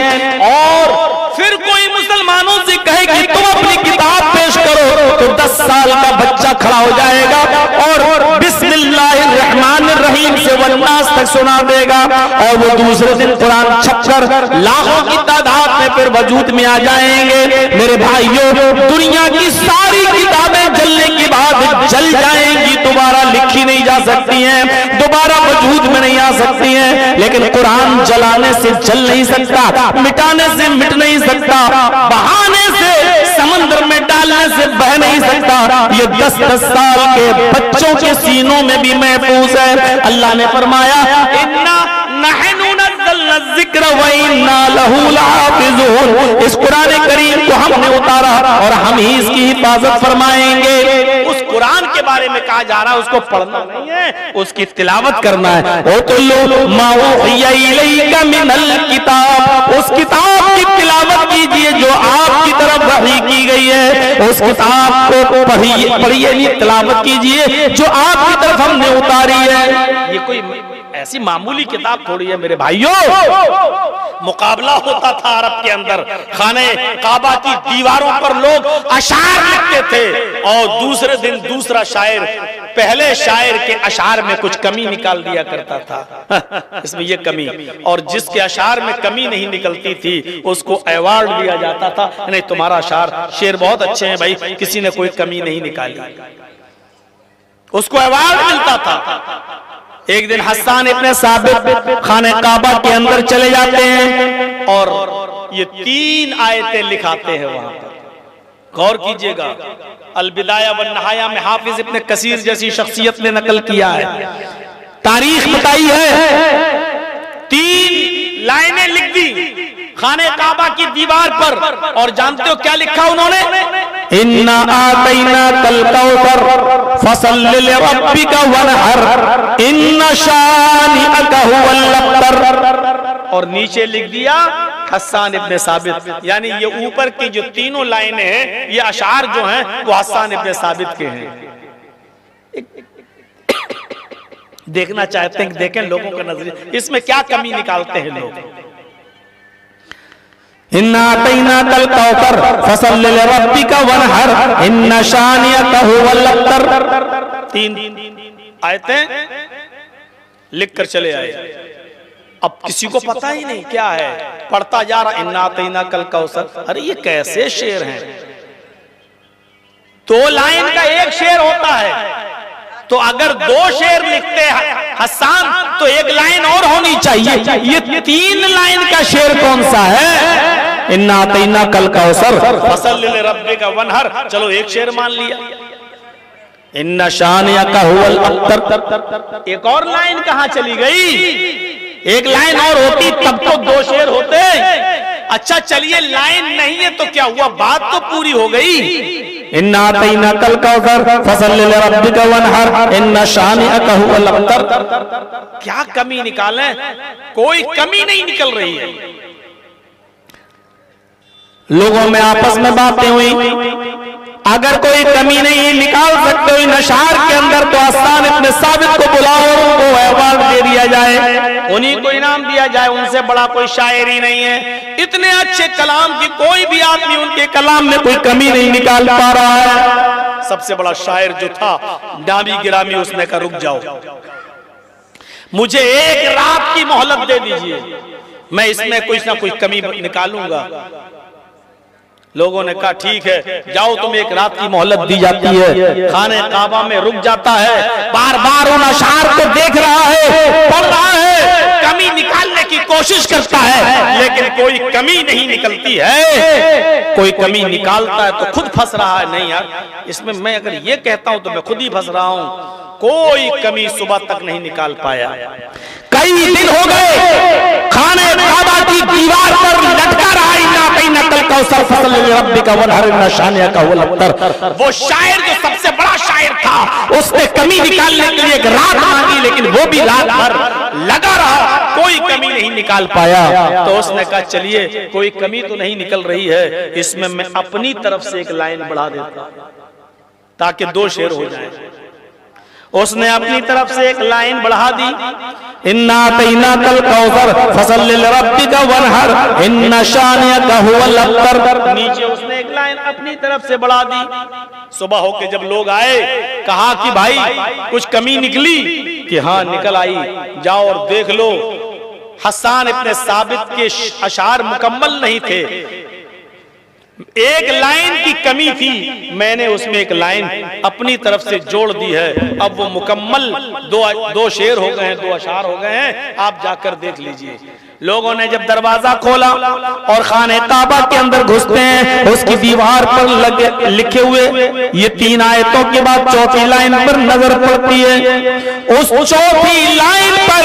और फिर कोई मुसलमानों से उनसे कहे कि तुम अपनी किताब पेश करो, तो 10 साल का बच्चा खड़ा हो जाएगा और बिस्मिल्लाहिर्रहमानिर्रहीम से वन्नास तक सुना देगा, और वो दूसरे दिन कुरान छपकर लाखों की तादाद में फिर वजूद में आ जाएंगे। मेरे भाइयों, दुनिया की सारी किताबें जलने के बाद जल जाएंगी, दोबारा लिखी नहीं जा सकती हैं, दोबारा वजूद में नहीं आ सकती हैं, लेकिन कुरान जलाने से जल नहीं सकता, मिटाने से मिट नहीं सकता, बहाने से समंदर में डालने से बह नहीं सकता। ये 10-10 साल के बच्चों के सीनों में भी महफूज है। अल्लाह ने फरमाया इन्ना नहनु नज़्ज़लना ज़िक्र व इन्ना लहू लहाफ़िज़ून, इस कुरान करीम को हमने उतारा और हम ही इसकी हिफाजत फरमाएंगे। उस कुरान के बारे में कहा जा रहा है उसको पढ़ना नहीं है, उसकी तिलावत करना है। ओ तुल्लु मा उहिया इलैका मिनल किताब, उस किताब की तिलावत कीजिए जो आपकी तरफ वही की गई है, उस किताब को पढ़िए नहीं, तिलावत कीजिए जो आपकी तरफ हमने उतारी है। ये कोई ऐसी मामूली किताब थोड़ी है मेरे भाइयों। मुकाबला होता था अरब के अंदर, खाने काबा की दीवारों पर लोग अशार लिखते थे और दूसरे दिन दूसरा शायर पहले शायर के अशार में कुछ कमी निकाल दिया करता था। इसमें ये कमी, और जिसके अशार में कमी नहीं निकलती थी उसको अवार्ड दिया जाता था, नहीं तुम्हारा अशार शेर बहुत अच्छे हैं भाई, किसी ने कोई कमी नहीं निकाली, उसको अवार्ड मिलता था। एक दिन हस्सान इब्ने साबित खाने काबा के अंदर चले जाते हैं और ये 3 आयतें लिखाते हैं वहां पर। गौर कीजिएगा, अल-बिदाया व नहाया में हाफिज इब्ने कसीर जैसी शख्सियत ने नकल किया है, तारीख बताई है। 3 लाइनें लिख दी खाने काबा की दीवार पर, और जानते हो क्या लिखा उन्होंने? इन्ना आतैना कल कौसर फसल्लि लिरब्बिका वनहर इन्ना शानिअका हुवल अब्तर, और नीचे लिख दिया हस्सान इब्ने साबित। यानी ये ऊपर की जो 3 लाइनें हैं, ये अशार जो हैं वो हस्सान इब्ने साबित के हैं। देखना चाहते हैं, देखें लोगों का नजरिया, इसमें क्या कमी निकालते हैं लोग। इन्ना आतैना कल कौसर फसल्लि लिरब्बिका वनहर इन्ना शानिअका हुवल अब्तर। 3 आयतें लिखकर चले आए। अब किसी को पता ही नहीं क्या है, पढ़ता जा रहा इन्ना आतैना कल कौसर। अरे ये कैसे शेर हैं? 2 लाइन का एक शेर होता है, तो अगर 2 शेर लिखते हैं हस्सान तो 1 लाइन और होनी चाहिए। ये 3 लाइन का शेर कौन सा है? इन्ना आतैना कल कौसर फसल्लि लिरब्बिका वनहर, चलो 1 शेर मान लिया। इन्ना शानिअका हुवल अब्तर, एक और लाइन कहां चली गई? 1 लाइन और होती तब तो 2 शेर होते। अच्छा चलिए लाइन नहीं है तो क्या हुआ, बात तो पूरी हो गई। इन्ना आतैना कल कौसर फसल्लि लिरब्बिका वनहर इन्ना शानिअका हुवल अब्तर। क्या कमी निकालें? कोई कमी नहीं निकल रही है। लोगों में आपस में बातें हुई, अगर कोई कमी नहीं निकाल सकते हो नशार के अंदर तो हस्सान इब्ने साबित को बुलाओ, उनको अवार्ड दे दिया जाए, उन्हीं को इनाम दिया जाए, उनसे बड़ा कोई शायर ही नहीं है। इतने अच्छे कलाम की कोई भी आदमी उनके कलाम में कोई कमी नहीं निकाल पा रहा है। सबसे बड़ा शायर जो था नामी गिरामी, उसने कहा रुक जाओ, मुझे 1 रात की मोहलत दे दीजिए, मैं इसमें कुछ ना कुछ कमी निकालूंगा। लोगों ने कहा ठीक है जाओ, तुम्हें 1 रात की मोहलत दी जाती है। खाने काबा में रुक जाता है, बार बार उन अशार को देख रहा है, पढ़ रहा है, कमी निकालने की कोशिश करता है, लेकिन कोई कमी नहीं निकलती है। कोई कमी निकालता है तो खुद फंस रहा है। नहीं यार, इसमें मैं अगर ये कहता हूं तो मैं खुद ही फंस रहा हूं। कोई कमी सुबह तक नहीं निकाल पाया। कई दिन हो गए खाने काबा की दीवार पर लटका रहा वो शायर जो सबसे बड़ा शायर था, उसने कमी निकालने के लिए 1 रात मांगी, लेकिन वो भी रात भर लगा रहा, कोई कमी नहीं निकाल पाया। तो उसने कहा चलिए कोई कमी तो नहीं निकल रही है, इसमें मैं अपनी तरफ से 1 लाइन बढ़ा देता ताकि 2 शेर हो जाए। उसने अपनी तरफ से 1 लाइन बढ़ा दी, इन्ना आतैना कल कौसर फसल्लि लिरब्बिका वनहर इन्ना शानिअका हुवल अब्तर। नीचे उसने 1 अपनी तरफ से बढ़ा दी। सुबह होके जब लोग आए, कहा कि भाई कुछ कमी निकली, कि हाँ निकल आई, जाओ और देख लो। हस्सान इब्ने साबित के अशार मुकम्मल नहीं थे, एक लाइन की कमी थी, मैंने उसमें एक लाइन अपनी तरफ से जोड़ दी है। अब वो मुकम्मल दो शेर हो गए हैं, 2 अशार हो गए हैं, आप जाकर देख लीजिए। लोगों ने जब दरवाजा खोला और खाने काबा के अंदर घुसते हैं, उसकी दीवार पर लगे लिखे हुए ये 3 आयतों के बाद चौथी लाइन पर नजर पड़ती है। उस चौथी लाइन पर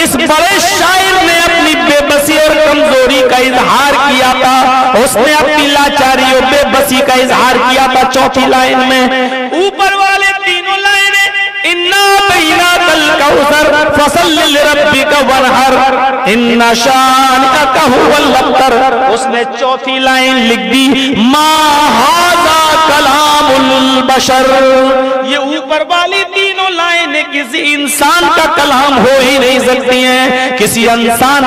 इस बड़े शायर ने अपनी बेबसी और कमजोरी का इजहार किया था, उसने अपनी लाचारी और बेबसी का इजहार किया था। चौथी लाइन में ऊपर वाले तीनों लाइनें, इन्ना बैना कल कौसर फसल्लि लिरब्बिका वनहर इन्ना शानिअका हुवल अब्तर, उसने चौथी लाइन लिख दी, मा हाज़ा कलामुल बशर। ये ऊपर वाली तीनों लाइनें किसी इंसान का कलाम हो ही नहीं सकती हैं। किसी इंसान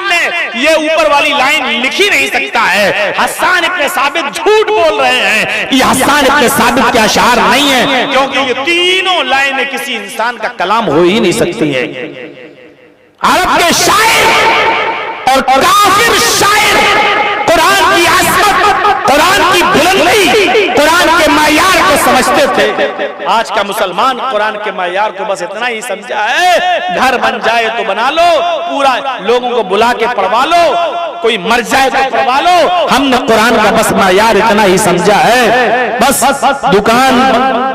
ने ये ऊपर वाली लाइन लिख ही नहीं सकता है। हस्सान इब्ने साबित झूठ बोल रहे हैं, ये हस्सान इब्ने साबित के अशार नहीं है, क्योंकि ये तीनों लाइनें किसी इंसान का कलाम हो ही नहीं सकती है। अरब के शायर और काफिर शायर कुरान की अज़मत, कुरान की बुलंदी, कुरान के मायार को समझते थे। आज का मुसलमान कुरान के मायार को बस इतना ही समझा है, घर बन जाए तो बना लो, पूरा लोगों को बुला के पढ़वा लो, कोई मर जाए तो पढ़वा लो। हमने कुरान का बस मायार इतना ही समझा है, बस दुकान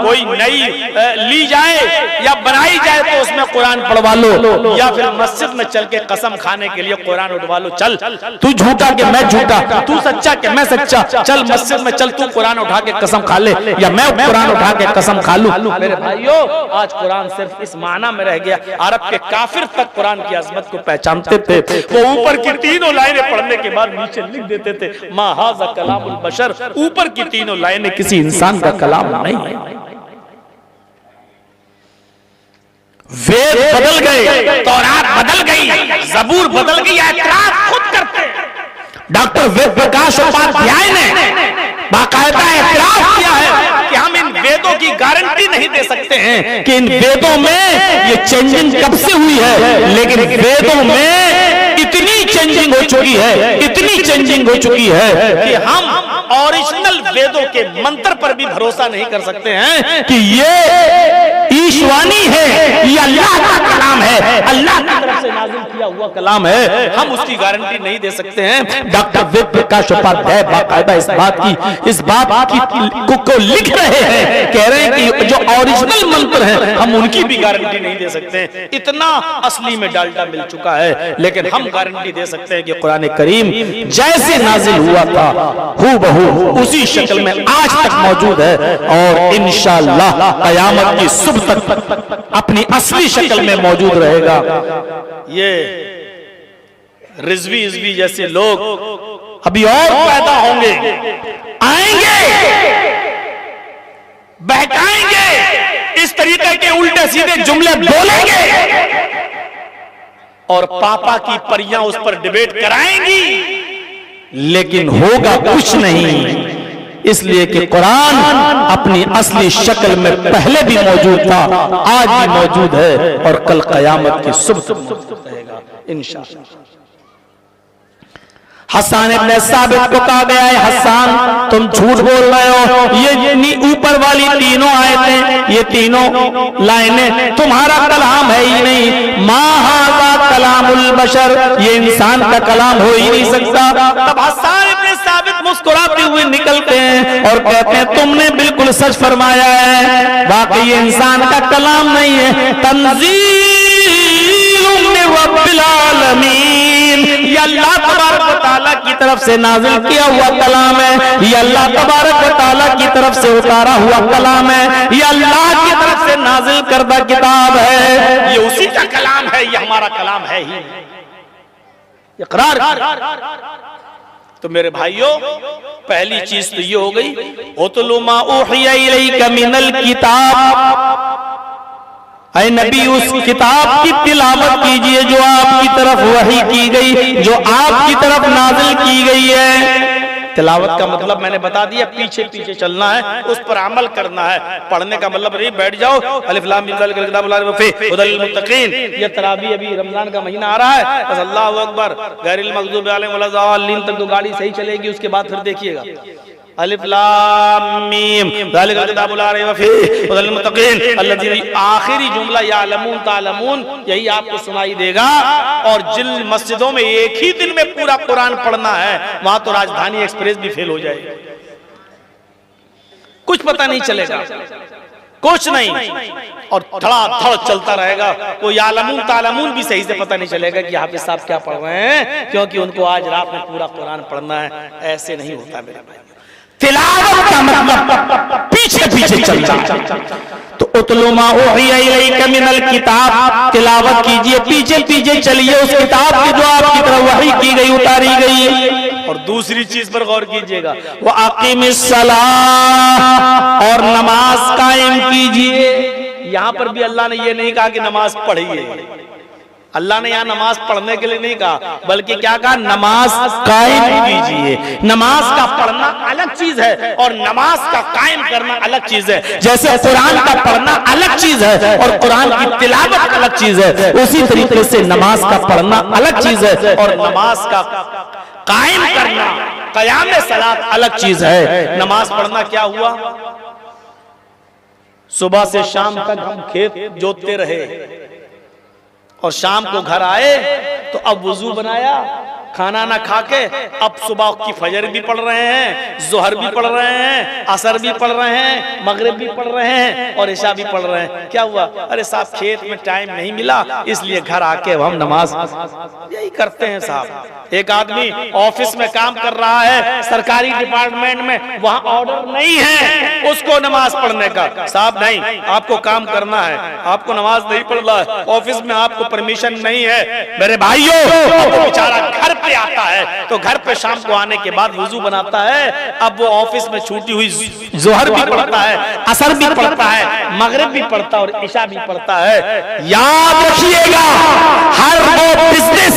कोई नई ली जाए या बनाई जाए तो उसमें कुरान पढ़वा लो, या फिर मस्जिद में चल के कसम खाने के लिए कुरान उठवा लो। चल तू झूठा के मैं झूठा, तू सच्चा के मैं सच्चा, चल मस्जिद में चल, तू कुरान उठा के कसम खा ले या मैं कुरान उठा के कसम खा लूं। मेरे भाइयों, आज कुरान सिर्फ इस माना में रह गया। अरब के काफिर तक कुरान की अजमत को पहचानते थे। वो ऊपर की तीनों लाइनें पढ़ने के बाद नीचे लिख देते थे, मा हाज़ा कलामुल बशर। ऊपर की तीनों लाइनें किसी इंसान का कलाम नहीं है। वेद बदल गए, तौरात बदल गई, ज़बूर बदल गई, एतराफ़ खुद करते हैं। डॉक्टर वेद प्रकाश उपाध्याय ने बाकायदा एतराफ़ किया है कि हम इन वेदों की गारंटी नहीं दे सकते हैं कि इन वेदों में ये चेंजिंग कब से हुई है, लेकिन वेदों में इतनी चेंजिंग हो चुकी है, इतनी चेंजिंग हो चुकी है कि हम ओरिजिनल वेदों के मंत्र पर भी भरोसा नहीं कर सकते हैं कि ये ईश्वानी है, ये अल्लाह का कलाम है, अल्लाह की तरफ से नाज़िल किया हुआ कलाम है। हम उसकी गारंटी नहीं दे सकते हैं। डॉक्टर वेद प्रकाश उपाध्याय बाकायदा इस बात को लिख रहे हैं, कह रहे हैं कि जो ओरिजिनल मंत्र हैं हम उनकी भी गारंटी नहीं दे सकते हैं। इतना असली में डाल्डा मिल चुका है, लेकिन हम गारंटी दे सकते हैं कि कुरान करीम जैसे नाजिल हुआ था हूबहू उसी शक्ल में आज तक मौजूद है, और इंशाअल्लाह क़यामत की सुबह तक अपनी असली शक्ल में मौजूद रहेगा। ये रिजवी इजवी जैसे लोग अभी और पैदा होंगे, आएंगे, बहकाएंगे, इस तरीके के उल्टे सीधे जुमले बोलेंगे और पापा की परियां उस पर डिबेट कराएंगी, लेकिन होगा कुछ नहीं, इसलिए कि कुरान अपनी असली शक्ल में पहले भी मौजूद था, आज भी मौजूद है और कल क़यामत की सुबह मौजूद रहेगा इंशाअल्लाह। हस्सान इब्ने साबित को कहा गया है, हस्सान तुम झूठ बोल रहे हो, ये ऊपर वाली तीनों आयतें, ये तीनों लाइनें तुम्हारा कलाम है ही नहीं, मा हाज़ा कलामुल बशर, ये इंसान का कलाम हो ही नहीं सकता। तब हस्सान इब्ने साबित मुस्कुराते हुए निकलते हैं और कहते हैं तुमने बिल्कुल सच फरमाया है, वाकई ये इंसान का कलाम नहीं है, तंज़ीलुम मिन रब्बिल आलमीन, ये अल्लाह तबारक व तआला की तरफ से नाजिल किया हुआ कलाम है, ये अल्लाह तबारक व तआला की तरफ से उतारा हुआ कलाम है, ये अल्लाह की तरफ से नाजिल करदा किताब है, ये उसी का कलाम है, ये हमारा कलाम है ही। इकरार। तो मेरे भाइयों, पहली चीज तो ये हो गई, उतलु मा उहिया इलैका मिनल किताब, ऐ नबी उस किताब की तिलावत कीजिए जो आपकी तरफ वही की गई, जो आपकी तरफ नाजिल की गई है। तिलावत का मतलब मैंने बता दिया, पीछे पीछे चलना है, उस पर अमल करना है। पढ़ने का मतलब नहीं बैठ जाओ अलिफ लाम मीम ज़ालिकल किताबु ला रैब फीह हुदल लिल मुत्तकीन। ये तरावी अभी रमजान का महीना आ रहा है, बस अल्लाहु अकबर गैरिल मग़ज़ूबि अलैहिम वला ज़ालिन तक तो गाड़ी सही चलेगी, उसके बाद फिर देखिएगा अलिफ लाम मीम ज़ालिकल किताबु ला रैब फीह हुदल लिल मुत्तकीन अल्लज़ीना, आखिरी जुमला यालमून तालमून, यही आपको सुनाई देगा। और जिन मस्जिदों में एक ही दिन में पूरा कुरान पढ़ना है, वहां तो राजधानी एक्सप्रेस भी फेल हो जाएगी, कुछ पता नहीं चलेगा, कुछ नहीं, और धड़ाधड़ चलता रहेगा। वो यालमून तालमून भी सही से पता नहीं चलेगा कि हाफिज साहब क्या पढ़ रहे हैं, क्योंकि उनको आज रात में पूरा कुरान पढ़ना है। ऐसे नहीं होता मेरे भाई। तिलावत का मतलब पीछे पीछे चलना। तो उतलू मा उहिया इलैका मिनल किताब, तिलावत कीजिए, पीछे पीछे चलिए उस किताब की जो आपकी तरफ वही की गई, उतारी गई। और दूसरी चीज पर गौर कीजिएगा, वो अकीमिस सलाह, और नमाज कायम कीजिए। यहां पर भी अल्लाह ने ये नहीं कहा कि नमाज पढ़िए, अल्लाह ने यहाँ नमाज पढ़ने के लिए नहीं कहा, बल्कि क्या कहा, नमाज कायम कीजिए। नमाज का पढ़ना अलग चीज है और नमाज का कायम करना अलग चीज है। जैसे कुरान का पढ़ना अलग चीज है और कुरान की तिलावत अलग चीज है, उसी तरीके से नमाज का पढ़ना अलग चीज है और नमाज का कायम करना, क़याम सलात अलग चीज है। नमाज पढ़ना क्या हुआ, सुबह से शाम तक हम खेत जोतते रहे और शाम को घर आए तो अब वुजू बनाया, खाना ना खा के अब सुबह की फजर भी पढ़ रहे हैं, जोहर भी पढ़ रहे हैं, असर भी पढ़ रहे हैं, मगरिब भी पढ़ रहे हैं और इशा भी पढ़ रहे हैं। क्या हुआ, अरे साहब खेत में टाइम नहीं मिला, इसलिए घर आके हम नमाज, यही करते हैं साहब। एक आदमी ऑफिस में काम कर रहा है, सरकारी डिपार्टमेंट में, वहां ऑर्डर नहीं है उसको नमाज पढ़ने का। साहब नहीं, आपको काम करना है, आपको नमाज नहीं पढ़ना है, ऑफिस में आपको परमिशन नहीं है। मेरे भाइयों, वो बेचारा घर पे आता है तो घर पे शाम को आने के बाद वुजू बनाता है, अब वो ऑफिस में छूटी हुई जोहर भी पढ़ता है, असर भी पढ़ता है, मगरिब भी पढ़ता है और इशा भी पढ़ता है। याद रखिएगा, हर वो बिजनेस,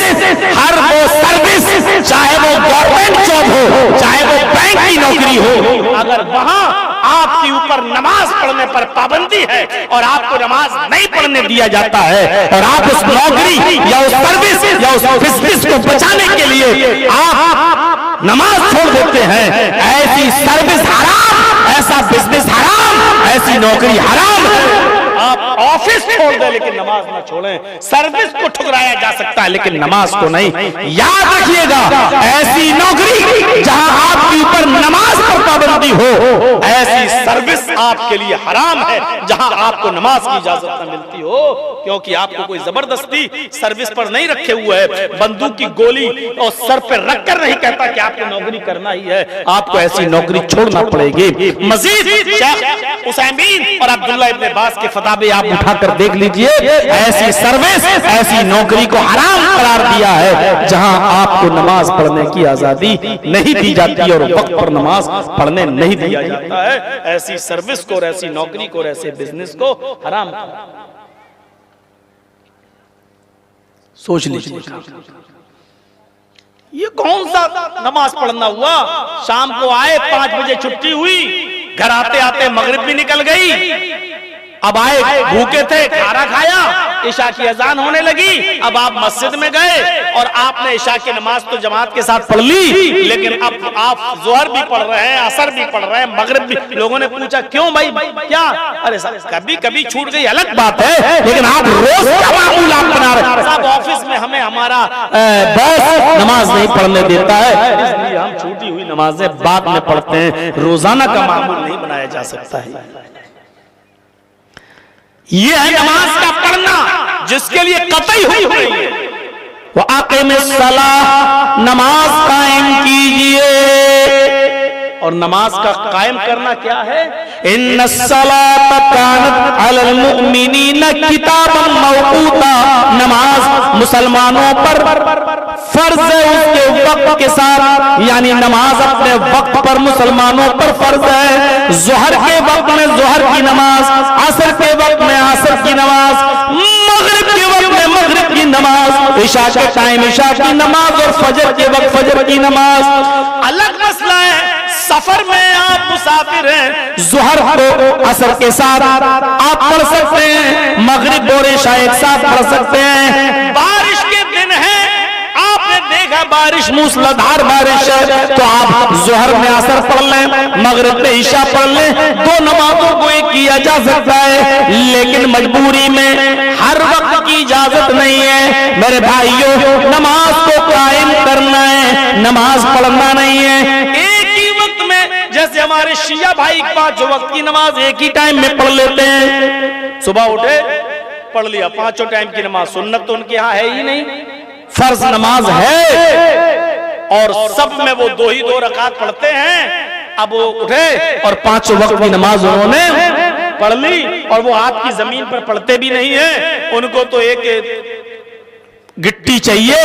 हर वो सर्विस, चाहे वो गवर्नमेंट जॉब हो, चाहे वो बैंक की नौकरी हो, अगर वहां आपके ऊपर नमाज पढ़ने पर पाबंदी है और आपको नमाज नहीं पढ़ने दिया जाता है और आप उस नौकरी या उस सर्विस या उस बिजनेस को बचाने के लिए आप नमाज छोड़ देते हैं, ऐसी सर्विस हराम, ऐसा बिजनेस हराम, ऐसी नौकरी हराम है। आप ऑफिस छोड़ दें लेकिन नमाज ना छोड़ें। सर्विस को ठुकराया जा सकता है लेकिन नमाज को नहीं। याद रखिएगा, ऐसी नौकरी जहां आपके ऊपर नमाज पर पाबंदी हो, ऐसी सर्विस आपके लिए हराम है जहां आपको नमाज की इजाजत न मिलती हो, क्योंकि आपको कोई जबरदस्ती सर्विस पर नहीं रखे हुए है, बंदूक की गोली और सर पे रखकर नहीं कहता कि आपको नौकरी करना ही है, आपको ऐसी नौकरी छोड़ना पड़ेगी। मजीद शेख उसैमीन और अब्दुल्लाह इब्न अब्बास के फतावे आप उठाकर देख लीजिए, ऐसी सर्विस, ऐसी नौकरी को हराम करार दिया है जहां आपको नमाज पढ़ने की आजादी नहीं दी जाती और वक्त पर नमाज पढ़ने नहीं दिया जाता है। ऐसी सर्विस को और ऐसी नौकरी को और ऐसे बिजनेस को हराम सोच लीजिए। ये कौन सा नमाज पढ़ना हुआ, शाम को आए 5 बजे छुट्टी हुई, घर आते आते मगरिब भी निकल गई, अब आए भूखे थे, खाना खाया, इशा की अजान होने लगी, अब आप मस्जिद में गए और आपने इशा की नमाज तो जमात के साथ पढ़ ली, लेकिन अब आप जोहर भी पढ़ रहे हैं, असर भी पढ़ रहे हैं, मगरिब भी। लोगों ने पूछा क्यों भाई, क्या? अरे कभी कभी छूट गई अलग बात है, लेकिन आप रोज का मामूल आप बना रहे हैं। साहब ऑफिस में हमें हमारा बॉस नमाज नहीं पढ़ने देता है, इसलिए हम छूटी हुई नमाजें बाद में पढ़ते हैं, रोजाना का मामूल नहीं बनाया जा सकता है। ये है नमाज का पढ़ना जिसके लिए कतई हुई है। वो अक़ीमिस सलाह, नमाज कायम कीजिए। और नमाज का कायम करना क्या है? इन्नस सलाता कानत अलल मुमिनीना किताबन मौक़ूता, नमाज मुसलमानों पर फर्ज है उसके वक्त के साथ, यानी नमाज अपने वक्त पर मुसलमानों पर फर्ज है। जोहर के वक्त में जोहर की नमाज, असर के वक्त में असर की नमाज, मगरिब के वक्त में मगरिब की नमाज, इशा के टाइम इशा की नमाज और फजर के वक्त फजर की नमाज। अलग मसला है सफर में आप मुसाफिर हैं, जुहर को असर के साथ आप पढ़ सकते हैं, मगरिब और इशा एक साथ पढ़ सकते हैं। बारिश के दिन है, आपने देखा बारिश मूसलाधार बारिश है, तो आप जुहर में असर पढ़ लें, मगरिब में इशा पढ़ लें, दो नमाजों को एक किया जा सकता है। लेकिन मजबूरी में हर वक्त की इजाजत नहीं है मेरे भाइयों, नमाज को कायम करना है, नमाज पढ़ना नहीं है एक ही वक्त में। जैसे हमारे शिया भाई 5 वक्त की नमाज एक ही टाइम में पढ़ लेते हैं, सुबह उठे पढ़ लिया 5 टाइम की नमाज। सुन्नत तो उनके यहाँ है ही नहीं, फर्ज नमाज है और सब में वो 2 रकात पढ़ते हैं। अब वो उठे और 5 वक्त की नमाज उन्होंने पढ़ ली और वो हाथ की जमीन पर पढ़ते भी नहीं है, उनको तो एक गिट्टी चाहिए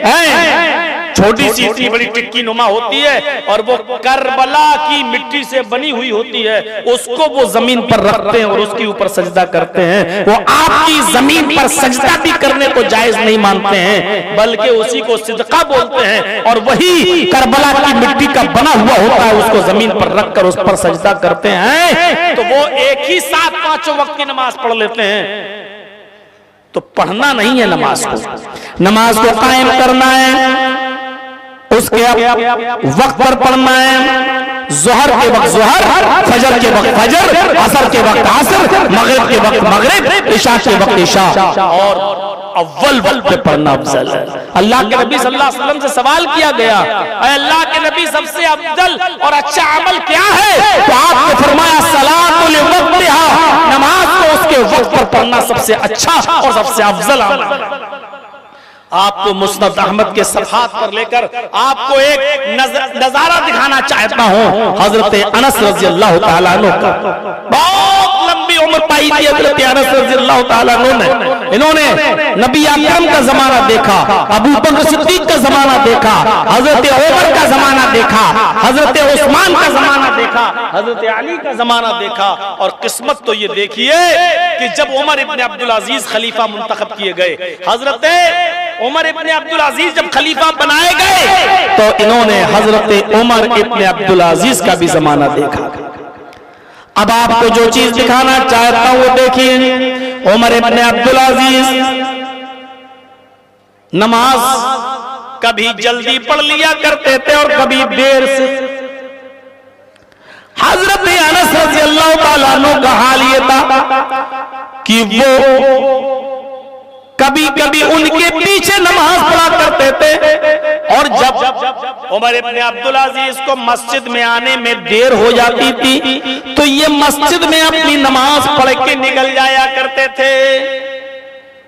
है, छोटी सी इतनी बड़ी टिक्की नुमा होती है और वो करबला की मिट्टी से बनी हुई होती है, उसको वो जमीन पर रखते हैं और उसके ऊपर सजदा करते हैं। वो आपकी जमीन पर सजदा भी करने को जायज नहीं मानते हैं, बल्कि उसी को सिदका बोलते हैं और वही करबला की मिट्टी का बना हुआ होता है, उसको जमीन पर रखकर उस पर सजदा करते हैं। तो वो एक ही साथ 5 वक्त की नमाज पढ़ लेते हैं। तो पढ़ना नहीं है नमाज को, नमाज को कायम करना है, उसके वक्त पर पढ़ना है। ज़ोहर के वक्त ज़ोहर, फजर के वक्त फजर, असर के वक्त असर, मगरिब के वक्त मगरिब, इशा के वक्त इशा, और अव्वल वक्त पे पढ़ना अफजल है। अल्लाह के नबी सल्लल्लाहु अलैहि वसल्लम से सवाल किया गया, अल्लाह के नबी सबसे अफजल और अच्छा अमल क्या है? तो आपने फरमाया सलातुल वक्तिहा, नमाज को उसके वक्त पर पढ़ना सबसे अच्छा और सबसे अफजल अमल। आपको मुस्नद अहमद के सफ़हात पर लेकर आपको एक नजारा दिखाना चाहता हूँ। हजरत अनस रज़ी अल्लाह तआला अन्हु का बहुत लंबी उम्र पाई थी हजरत अनस रज़ी अल्लाह तआला अन्हु ने। इन्होंने नबी अकरम का जमाना देखा, अबू बकर सिद्दीक का जमाना देखा, हजरत उमर का जमाना देखा, हजरत उस्मान का जमाना देखा, हजरत अली का जमाना देखा। और किस्मत तो ये देखिए कि जब उमर इब्न अब्दुल अजीज खलीफा मुंतखब किए गए, हजरत उमर इब्ने अब्दुल अजीज जब खलीफा बनाए गए तो इन्होंने हजरत उमर इब्ने अब्दुल अजीज का भी जमाना देखा। अब आपको जो चीज दिखाना चाहता हूं वो देखिए। उमर इब्ने अब्दुल अजीज नमाज कभी जल्दी पढ़ लिया करते थे और कभी देर से। हजरत अनस रज़ियल्लाहु ताला अन्हु का हाल ये था कि वो कभी कभी उनके पीछे नमाज पढ़ा करते थे और जब उमर इब्ने अब्दुल अजीज को मस्जिद में आने में देर हो जाती थी तो ये मस्जिद में अपनी नमाज पढ़ के निकल जाया करते थे।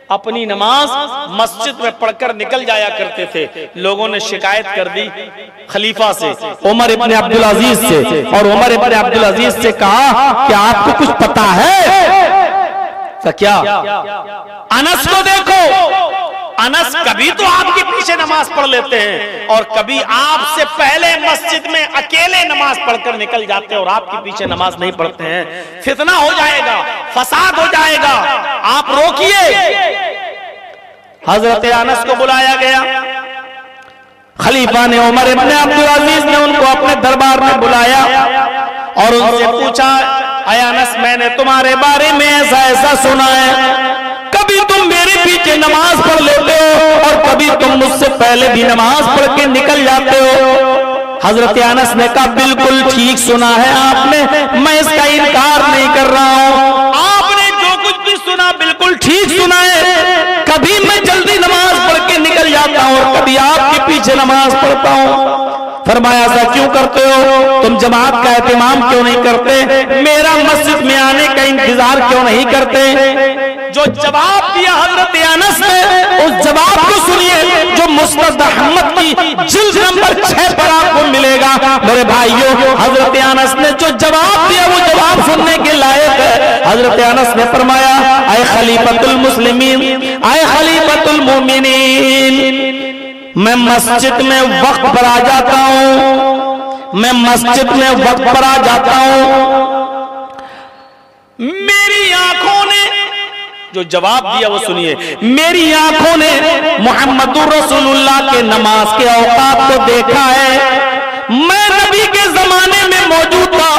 अपनी नमाज मस्जिद में पढ़कर निकल जाया करते थे। लोगों ने शिकायत कर दी खलीफा से, उमर इब्ने अब्दुल अजीज से, और उमर इब्ने अब्दुल अजीज से कहा कि आपको कुछ पता है क्या? अनस को देखो, अनस कभी तो आपके पीछे नमाज पढ़ लेते हैं और कभी आपसे पहले मस्जिद में अकेले नमाज पढ़कर निकल जाते हैं और आपके पीछे नमाज नहीं पढ़ते हैं। फितना हो जाएगा, फसाद हो जाएगा, आप रोकिए। हजरत अनस को बुलाया गया, खलीफा ने उमर इब्ने अब्दुल अजीज ने उनको अपने दरबार में बुलाया और उनसे पूछा, अय अनस, मैंने तुम्हारे बारे में ऐसा ऐसा सुना है, कभी तुम मेरे पीछे नमाज पढ़ लेते हो और कभी तुम मुझसे पहले भी नमाज पढ़ के निकल जाते हो। हजरत अनस ने कहा, बिल्कुल ठीक सुना है आपने, मैं इसका इनकार नहीं कर रहा हूँ। आपने जो कुछ भी सुना बिल्कुल ठीक सुना है। कभी मैं जल्दी नमाज पढ़ के निकल जाता हूँ और कभी आपके पीछे नमाज पढ़ता हूँ। फरमाया, ऐसा क्यों करते हो? तुम जमात का एहतमाम क्यों नहीं करते? मेरा मस्जिद में आने का इंतजार क्यों नहीं करते? जो जवाब दिया हजरत अनस ने, उस जवाब को सुनिए जो मुस्नद अहमद की जिल्द नंबर 6 पर आपको मिलेगा। मेरे भाइयों, हजरत अनस ने जो जवाब दिया वो जवाब सुनने के लायक है। हजरत अनस ने फरमाया, आए खलीफतुल मुस्लिमीन, आए खलीफतुल मोमिनीन, मैं मस्जिद में वक्त पर आ जाता हूं, मैं मस्जिद में वक्त पर आ जाता हूं। मेरी आंखों ने जो जवाब दिया वो सुनिए। मेरी आंखों ने मोहम्मदुर रसूलुल्लाह के नमाज के औकात को देखा है। मैं नबी के जमाने में मौजूद था।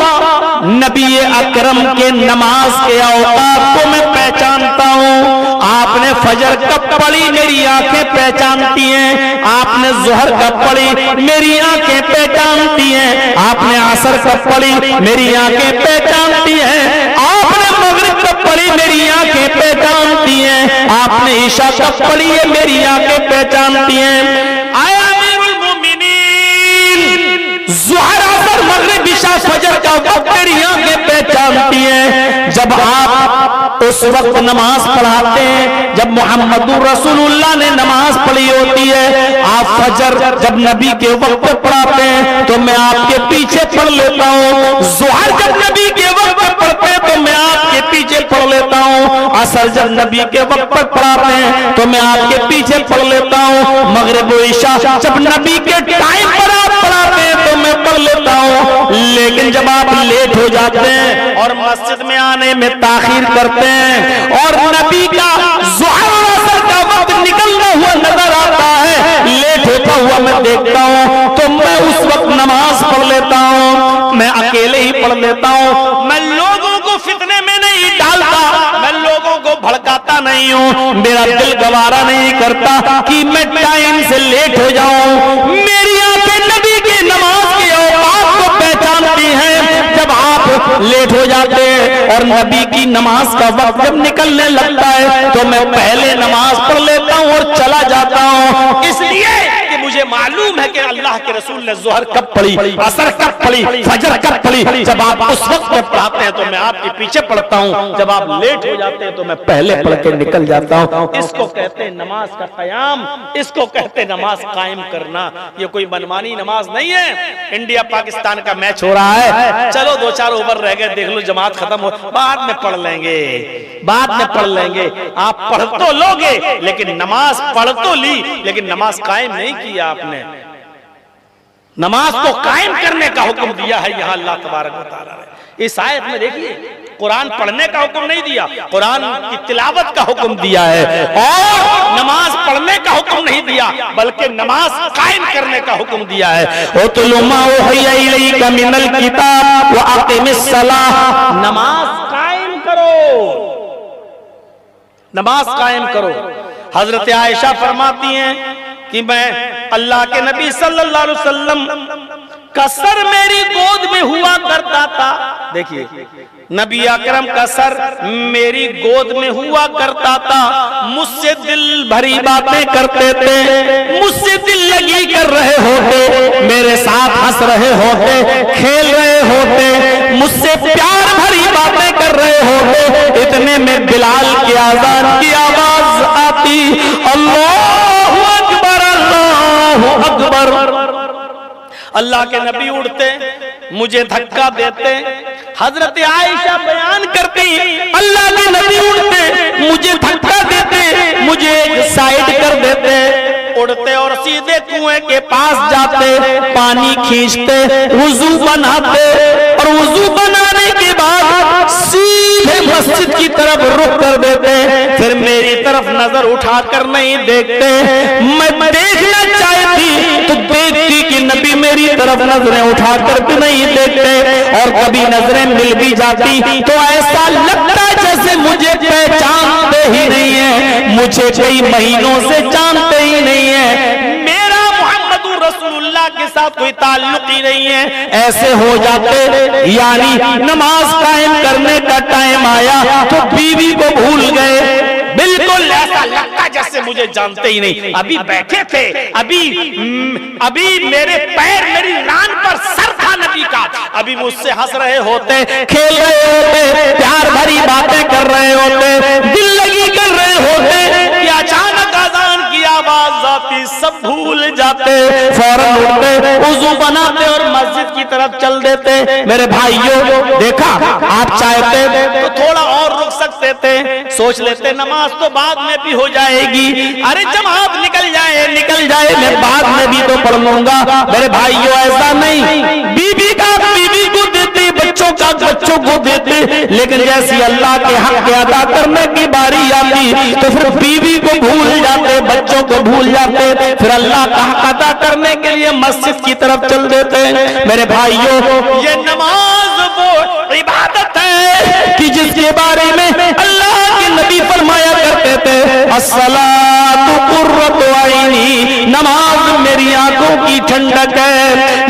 नबी अकरम के नमाज के औकात को मैं पहचानता हूँ। आपने फजर कब पढ़ी मेरी आंखें पहचानती हैं। आपने जोहर कब पढ़ी मेरी आंखें पहचानती हैं। आपने असर कब पढ़ी मेरी आंखें पहचानती हैं। आपने मगरिब कब पढ़ी मेरी आंखें पहचानती हैं। आपने ईशा कब पढ़ी है मेरी आंखें पहचानती हैं। आया अमीरुल मोमिनीन ज़ोहर असर मगरिब ईशा फजर का वक्त मेरी आंखें पहचानती हैं। जब आप उस वक्त नमाज पढ़ाते हैं जब मोहम्मदुर रसूलुल्लाह ने नमाज पढ़ी होती है। आप फजर जब नबी के वक्त पढ़ाते हैं तो मैं आपके पीछे पढ़ लेता हूँ। ज़ोहर जब नबी के वक्त पढ़ते हैं तो मैं आपके पीछे पढ़ लेता हूँ। असर जब नबी के वक्त पर पढ़ाते हैं तो मैं आपके पीछे पढ़ लेता हूँ। मगरिब व इशा जब नबी के टाइम पर आप पढ़ाते हैं तो मैं पढ़ लेता हूँ। लेकिन जब आप लेट हो जाते हैं और मस्जिद में आने में ताखीर करते हैं और नबी का ज़ोहर और असर का वक्त निकलता हुआ नजर आता है, लेट होता हुआ मैं देखता हूँ तो मैं उस वक्त नमाज पढ़ लेता हूँ। मैं अकेले ही पढ़ लेता हूँ। मैं लोगों को फितने में नहीं डालता, मैं लोगों को भड़काता नहीं हूँ। मेरा दिल गवारा नहीं करता कि मैं टाइम से लेट हो जाऊं। मेरी आंखें नबी की नमाज के औकात को पहचानती हैं। जब आप लेट हो जाते हैं और नबी की नमाज का वक्त जब निकलने लगता है तो मैं पहले नमाज पढ़ लेता हूँ और चला जाता हूँ। इसलिए कि मुझे मालूम है कि अल्लाह के रसूल ने ज़ोहर कब पढ़ी, असर कब पढ़ी, फजर कब पढ़ी। जब आप उस वक्त में पढ़ाते हैं तो मैं आपके पीछे पढ़ता हूँ। जब आप लेट हो जाते हैं तो मैं पहले पढ़ के निकल जाता हूँ। इसको कहते हैं नमाज का कयाम, इसको कहते हैं नमाज कायम करना। ये कोई मनमानी नमाज नहीं है। इंडिया पाकिस्तान का मैच हो रहा है, चलो 2-4 ओवर रह गए, देख लो जमात खत्म हो, बाद में पढ़ लेंगे, बाद में पढ़ लेंगे। आप पढ़ तो लोगे लेकिन नमाज पढ़ तो ली लेकिन नमाज कायम नहीं किया आपने। नमाज को कायम करने का हुक्म दिया है यहाँ अल्लाह तबारक व तआला ने। इस आयत में देखिए कुरान पढ़ने का हुक्म नहीं दिया, कुरान की तिलावत का हुक्म दिया है और नमाज पढ़ने का हुक्म नहीं दिया बल्कि नमाज कायम करने का हुक्म दिया है। उतलु मा उहिया इलैका मिनल किताब व अक़िमिस सलाह। नमाज कायम करो, नमाज कायम करो। हजरत आयशा फरमाती हैं कि मैं अल्लाह के नबी सल्लल्लाहु अलैहि वसल्लम का सर मेरी गोद में हुआ करता था। देखिए नबी अकरम का सर मेरी गोद में हुआ करता था। मुझसे दिल भरी बातें करते थे, मुझसे दिल लगी कर रहे होते, मेरे साथ हंस रहे होते, खेल रहे होते, मुझसे प्यार भरी बातें कर रहे होते। इतने में बिलाल की आजान की आवाज आती, अल्लाहु अकबर, अल्लाहु अकबर। अल्लाह के नबी उठते, मुझे धक्का देते। हजरत आयशा बयान करती, अल्लाह के नबी उठते, मुझे धक्का देते, मुझे एक साइड कर देते, उड़ते और सीधे कुएं के पास जाते, पानी खींचते, वुजू बनाते और वुजू बनाने के बाद सीधे मस्जिद की तरफ रुख कर देते। फिर मेरी तरफ नजर उठाकर नहीं देखते। मैं देखना चाहती तो देखती कि नबी मेरी तरफ नजरें उठाकर भी नहीं देखते और कभी नजरें मिल भी जाती तो ऐसा लगता जैसे मुझे पहचानते ही नहीं है, मुझे कई महीनों से जानते ही नहीं है, मेरा मोहम्मदुर रसूलुल्लाह के साथ कोई ताल्लुक ही नहीं है, ऐसे हो जाते। यानी नमाज कायम करने का टाइम आया तो बीवी को भूल गए, बिल्कुल ऐसा लगता जैसे मुझे जानते ही नहीं। अभी बैठे थे, अभी मेरे पैर मेरी रान पर सर था नबी का, अभी मुझसे हंस रहे होते, खेल रहे होते, प्यार भरी बातें कर रहे होते, दिल लगी कर रहे होते कि अचानक आजान की आवाज आती, सब भूल जाते, फौरन उठते, वुजू बनाते और मस्जिद की तरफ चल देते। मेरे भाइयों देखा, आप चाहते तो थोड़ा और रुक सकते थे, सोच लेते नमाज तो बाद में भी हो जाएगी, अरे जब आप निकल जाए मैं बाद में भी तो पढ़ लूंगा। मेरे भाइयों ऐसा नहीं, बीवी को देते, बच्चों का बच्चों को देते, लेकिन जैसी अल्लाह के हक के अदा करने की बारी आती तो फिर बीवी को भूल जाते, बच्चों को भूल जाते, फिर अल्लाह का हक अदा करने के लिए मस्जिद की तरफ चल देते। मेरे भाइयों, ये नमाज वो इबादत है कि जिसके बारे में अल्लाह के नबी फरमाया करते थे, अस्सलातु कुर्रतु ऐनी, नमाज मेरी आंखों की ठंडक है।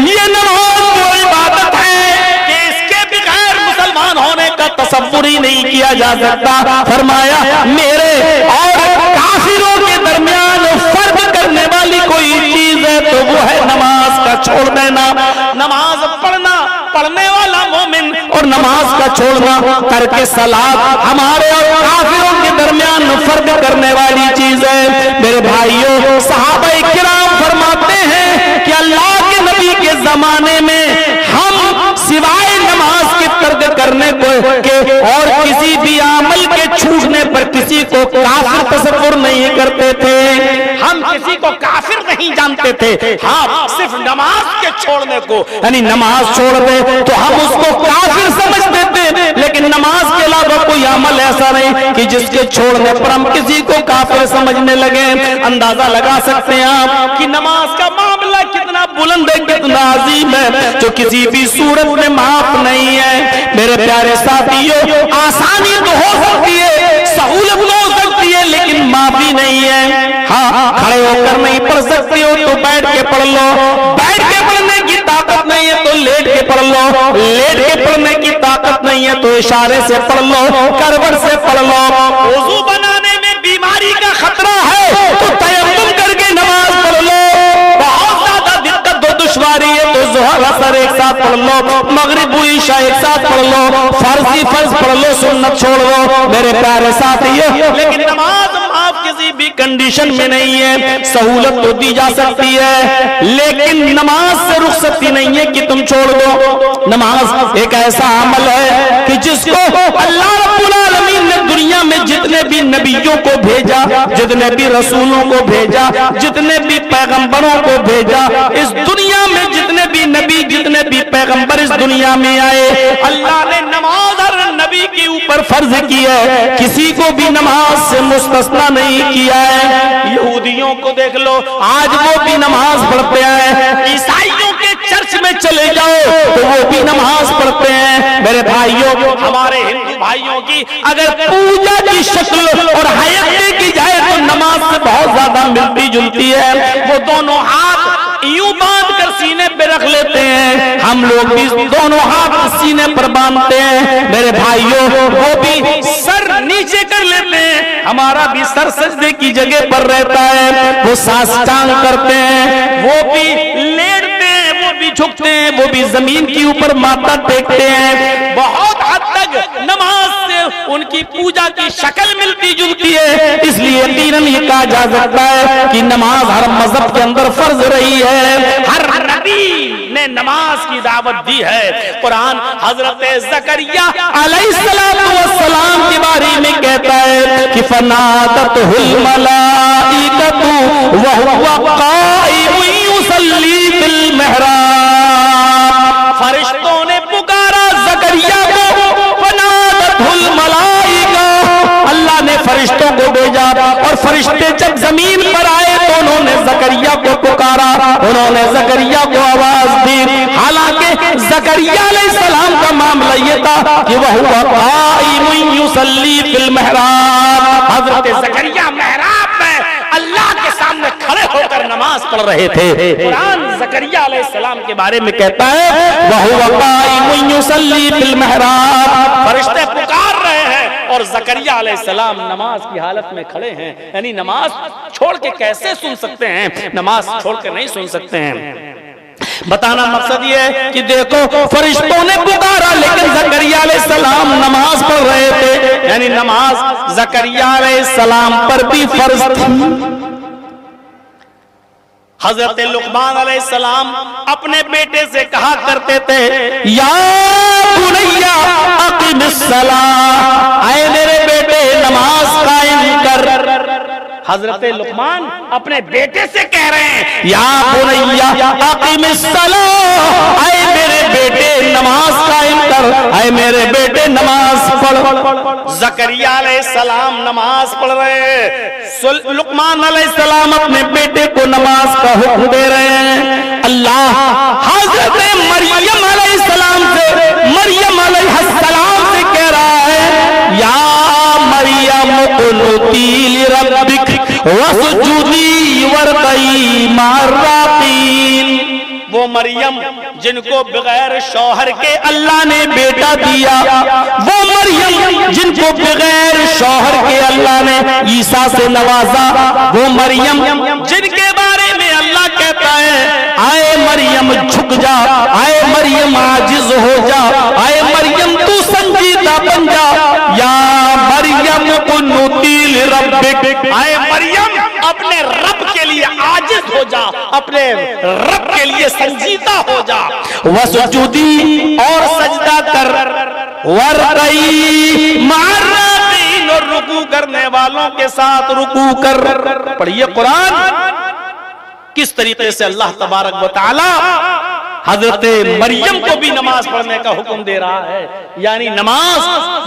ये नमाज वो इबादत है कि इसके बगैर मुसलमान होने का तसव्वुर ही नहीं किया जा सकता। फरमाया मेरे और काफिरों के दरमियान फर्क करने वाली कोई चीज है तो वो है नमाज का छोड़ देना। नमाज पढ़ना, पढ़ने वाला मोमिन, और नमाज का छोड़ना, करके सलात हमारे और काफिरों के दरमियान फर्क करने वाली चीज है। मेरे भाइयों, सहाबाए किराम फरमाते हैं कि अल्लाह के नबी के जमाने में हम सिवाय नमाज के तर्क करने को के और किसी भी अमल के छूटने पर किसी को काफिर तसव्वुर नहीं करते थे। हम किसी को काफिर नहीं जानते थे। हाँ, सिर्फ नमाज के छोड़ने को, यानी नमाज छोड़ दे तो हम उसको काफिर समझते थे, लेकिन नमाज के अलावा कोई अमल ऐसा नहीं कि जिसके छोड़ने पर हम किसी को काफिर समझने लगे। अंदाजा लगा सकते हैं आप कि नमाज का मामला कितना बुलंद है, कितना अजीम है, जो किसी भी सूरत में माफ नहीं है। मेरे प्यारे साथियों, आसानी तो हो सकती है, सहूलत तो हो सकती है, लेकिन माफी नहीं है। हाँ, खड़े होकर नहीं पढ़ सकते हो तो बैठ के पढ़ लो, बैठ के पढ़ने की ताकत नहीं है तो लेट के पढ़ लो, लेट के पढ़ने की ताकत नहीं है तो इशारे से पढ़ लो, करवट से पढ़ लो। वुजू बनाने में बीमारी का खतरा है तो तयम्मुम करके नमाज पढ़ लो। बहुत ज्यादा दिक्कत हो, दुश्वारी है तो ज़ोहर असर एक साथ पढ़ लो, मगरिब ईशा एक साथ पढ़ लो, फर्ज पढ़ लो, सुन्नत छोड़ लो। मेरे प्यारे साथियों, लेकिन नमाज माफ किसी भी कंडीशन में नहीं है। सहूलत तो दी जा सकती है, लेकिन नमाज से रुखसती नहीं है कि तुम छोड़ दो। नमाज एक ऐसा अमल है कि जिसको अल्लाह रब्बुल आलमीन ने दुनिया में जितने भी नबियों को भेजा, जितने भी रसूलों को भेजा, जितने भी पैगंबरों को भेजा, इस दुनिया में जितने भी नबी, जितने भी पैगंबर इस दुनिया में आए, अल्लाह ने नमाज हर नबी के ऊपर फर्ज की है, किसी को भी नमाज से मुस्तस्ना नहीं किया है। यहूदियों को देख लो, आज वो भी नमाज पढ़ते हैं। ईसाइयों के चर्च में चले जाओ तो वो भी नमाज पढ़ते हैं। मेरे भाइयों, हमारे हिंदू भाइयों की अगर पूजा की शक्ल और हयात देखी जाए तो नमाज से बहुत ज्यादा मिलती जुलती है। वो दोनों हाथ यूं बांध कर सीने पे रख लेते हैं, हम लोग भी दोनों हाथ सीने पर बांधते हैं। मेरे भाइयों, वो भी सर नीचे कर लेते हैं, हमारा भी सर सजदे की जगह पर रहता है। वो साष्टांग करते हैं, वो भी लेटते हैं, वो भी झुकते हैं, वो भी जमीन के ऊपर माथा टेकते हैं। बहुत हद तक नमाज से उनकी पूजा की शक्ल मिलती जुलती है। इसलिए यकीनन ये कहा जा सकता है कि नमाज हर मजहब के अंदर फर्ज रही है। हर नबी ने नमाज की दावत दी है। कुरान हजरत ज़करिया अलैहिस्सलाम के बारे में कहता है कि फनादतहुल मलाइकतु व हुवा काइमुन युसल्ली फिल मेहराब। फरिश्तों ने पुकारा ज़करिया को, फनादतहुल मलाइका, अल्लाह ने फरिश्तों को भेजा और फरिश्ते जब जमीन पर आए तो उन्होंने ज़करिया को पुकारा, उन्होंने ज़करिया को आवाज दी। हालांकि ज़करिया अलैहिस्सलाम का मामला ये था कि वह हुआ काइमुन युसल्ली फिल मेहराब। हजरत ज़करिया मेहराब में अल्लाह के सामने खड़े होकर नमाज पढ़ रहे थे। कुरान ज़करिया अलैहिस्सलाम के बारे में कहता है वह हुआ काइमुन युसल्ली फिल मेहराब। फरिश्ते पुकार रहे हैं और ज़करिया अलैहिस्सलाम नमाज की हालत में खड़े हैं। यानी नमाज छोड़ के कैसे सुन सकते हैं? नमाज छोड़ के नहीं सुन सकते हैं। बताना मकसद ये है कि देखो, फरिश्तों ने पुकारा लेकिन ज़करिया अलैहिस्सलाम नमाज पढ़ रहे थे। यानी नमाज ज़करिया अलैहिस्सलाम पर भी फर्ज थी। हजरत लुक़मान अलैहिस्सलाम अपने बेटे से कहा करते थे, या बुनैया अक़िमिस्सलाह, आए मेरे बेटे नमाज कायम कर। हजरत लुक़मान अपने बेटे से कह रहे हैं, या बुनैया अक़िमिस्सलाह, आए मेरे बेटे नमाज कायम कर, ऐ मेरे बेटे नमाज पढ़। जकरिया अलैहिस्सलाम नमाज पढ़ रहे हैं, लुकमान अलैहिस्सलाम अपने बेटे को नमाज का हुक्म दे रहे हैं। अल्लाह हजरत मरियम अलैहिस्सलाम से कह रहा है, या मरियम कुनुती लिरब्बिक वस्जुदी वरकई मार्राकीन। वो मरियम जिनको बगैर शौहर के अल्लाह ने बेटा दिया, वो मरियम जिनको बगैर शौहर के अल्लाह ने ईसा से नवाजा, वो मरियम जिनके बारे में अल्लाह कहता है, आए मरियम झुक जा, आए मरियम आजिज हो जा, आए मरियम तू संजीदा बन जा, या मरियम कुनुती लिरब्बिक, आए मरियम अपने रब के लिए आजिज हो जा, अपने रब के लिए संजीदा हो जा, वसजुदी और सजदा कर, वरकई मार्राकीन और रुकू करने वालों के साथ रुकू कर। पढ़िए कुरान किस तरीके से अल्लाह तबारक व तआला हजरत मरियम को भी नमाज पढ़ने का हुक्म दे रहा है, यानी नमाज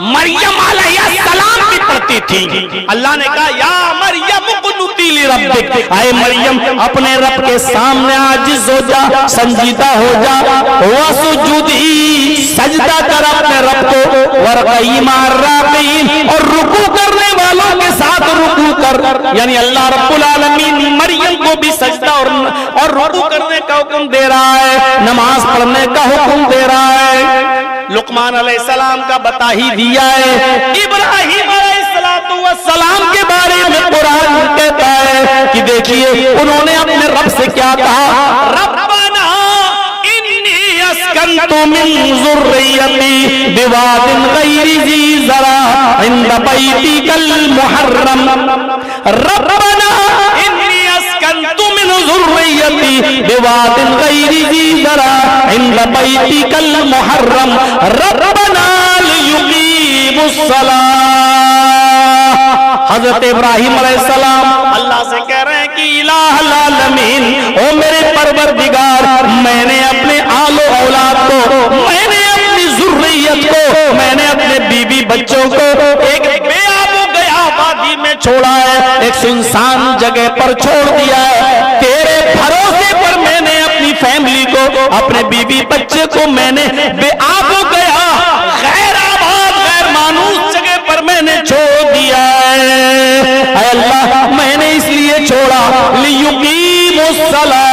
मरियम अलैहिस्सलाम भी पढ़ती थी। अल्लाह ने कहा, या मरियम कुनुती लिरब्बिक, आए मरियम अपने रब के सामने आजिज हो जा, संजीदा हो जा, वसजुदी सजदा कर अपने रब को, वरकई मार्राकीन और रुकू करने वालों के साथ रुकू कर। यानी अल्लाह रब्बुल आलमीन मरियम को भी सजदा और रुकू करने का हुक्म दे रहा है, नमाज पढ़ने का हुक्म दे रहा है। लुकमान अलैहिस्सलाम का बता ही दिया है। इब्राहिम अलैहिस्सलाम के बारे में कुरान कहता है कि देखिए उन्होंने अपने रब से क्या कहा, रब्बना इन्नी अस्कनतु मिन ज़ुर्रियती बिवादिन गैरि ज़ी ज़रा इंद बैतिकल मुहर्रम, रब्बना इन्नी अस्कनतु मिन ज़ुर्रियती बिवादिन गैरि ज़ी ज़रा इंद बैतिकल मुहर्रम रब्बना लियुकीमुस्सलाह। हजरत इब्राहिम अलैहिस्सलाम अल्लाह से कह रहे हैं कि इलाहुल आलमीन, ओ मेरे परवरदिगार, मैंने अपने आलो औलाद को, मैंने अपनी ज़ुर्रियत को, मैंने अपने बीवी बच्चों को एक बेआबो गया वादी में छोड़ा है, एक सुनसान जगह पर छोड़ दिया है। तेरे भरोसे पर मैंने अपनी फैमिली को, अपने बीवी बच्चे को मैंने बेआबो गया गैर आबाद गैर मानूस जगह पर मैंने छोड़ दिया है। अल्लाह मैंने इसलिए छोड़ा, लियुकीमुस्सलाह,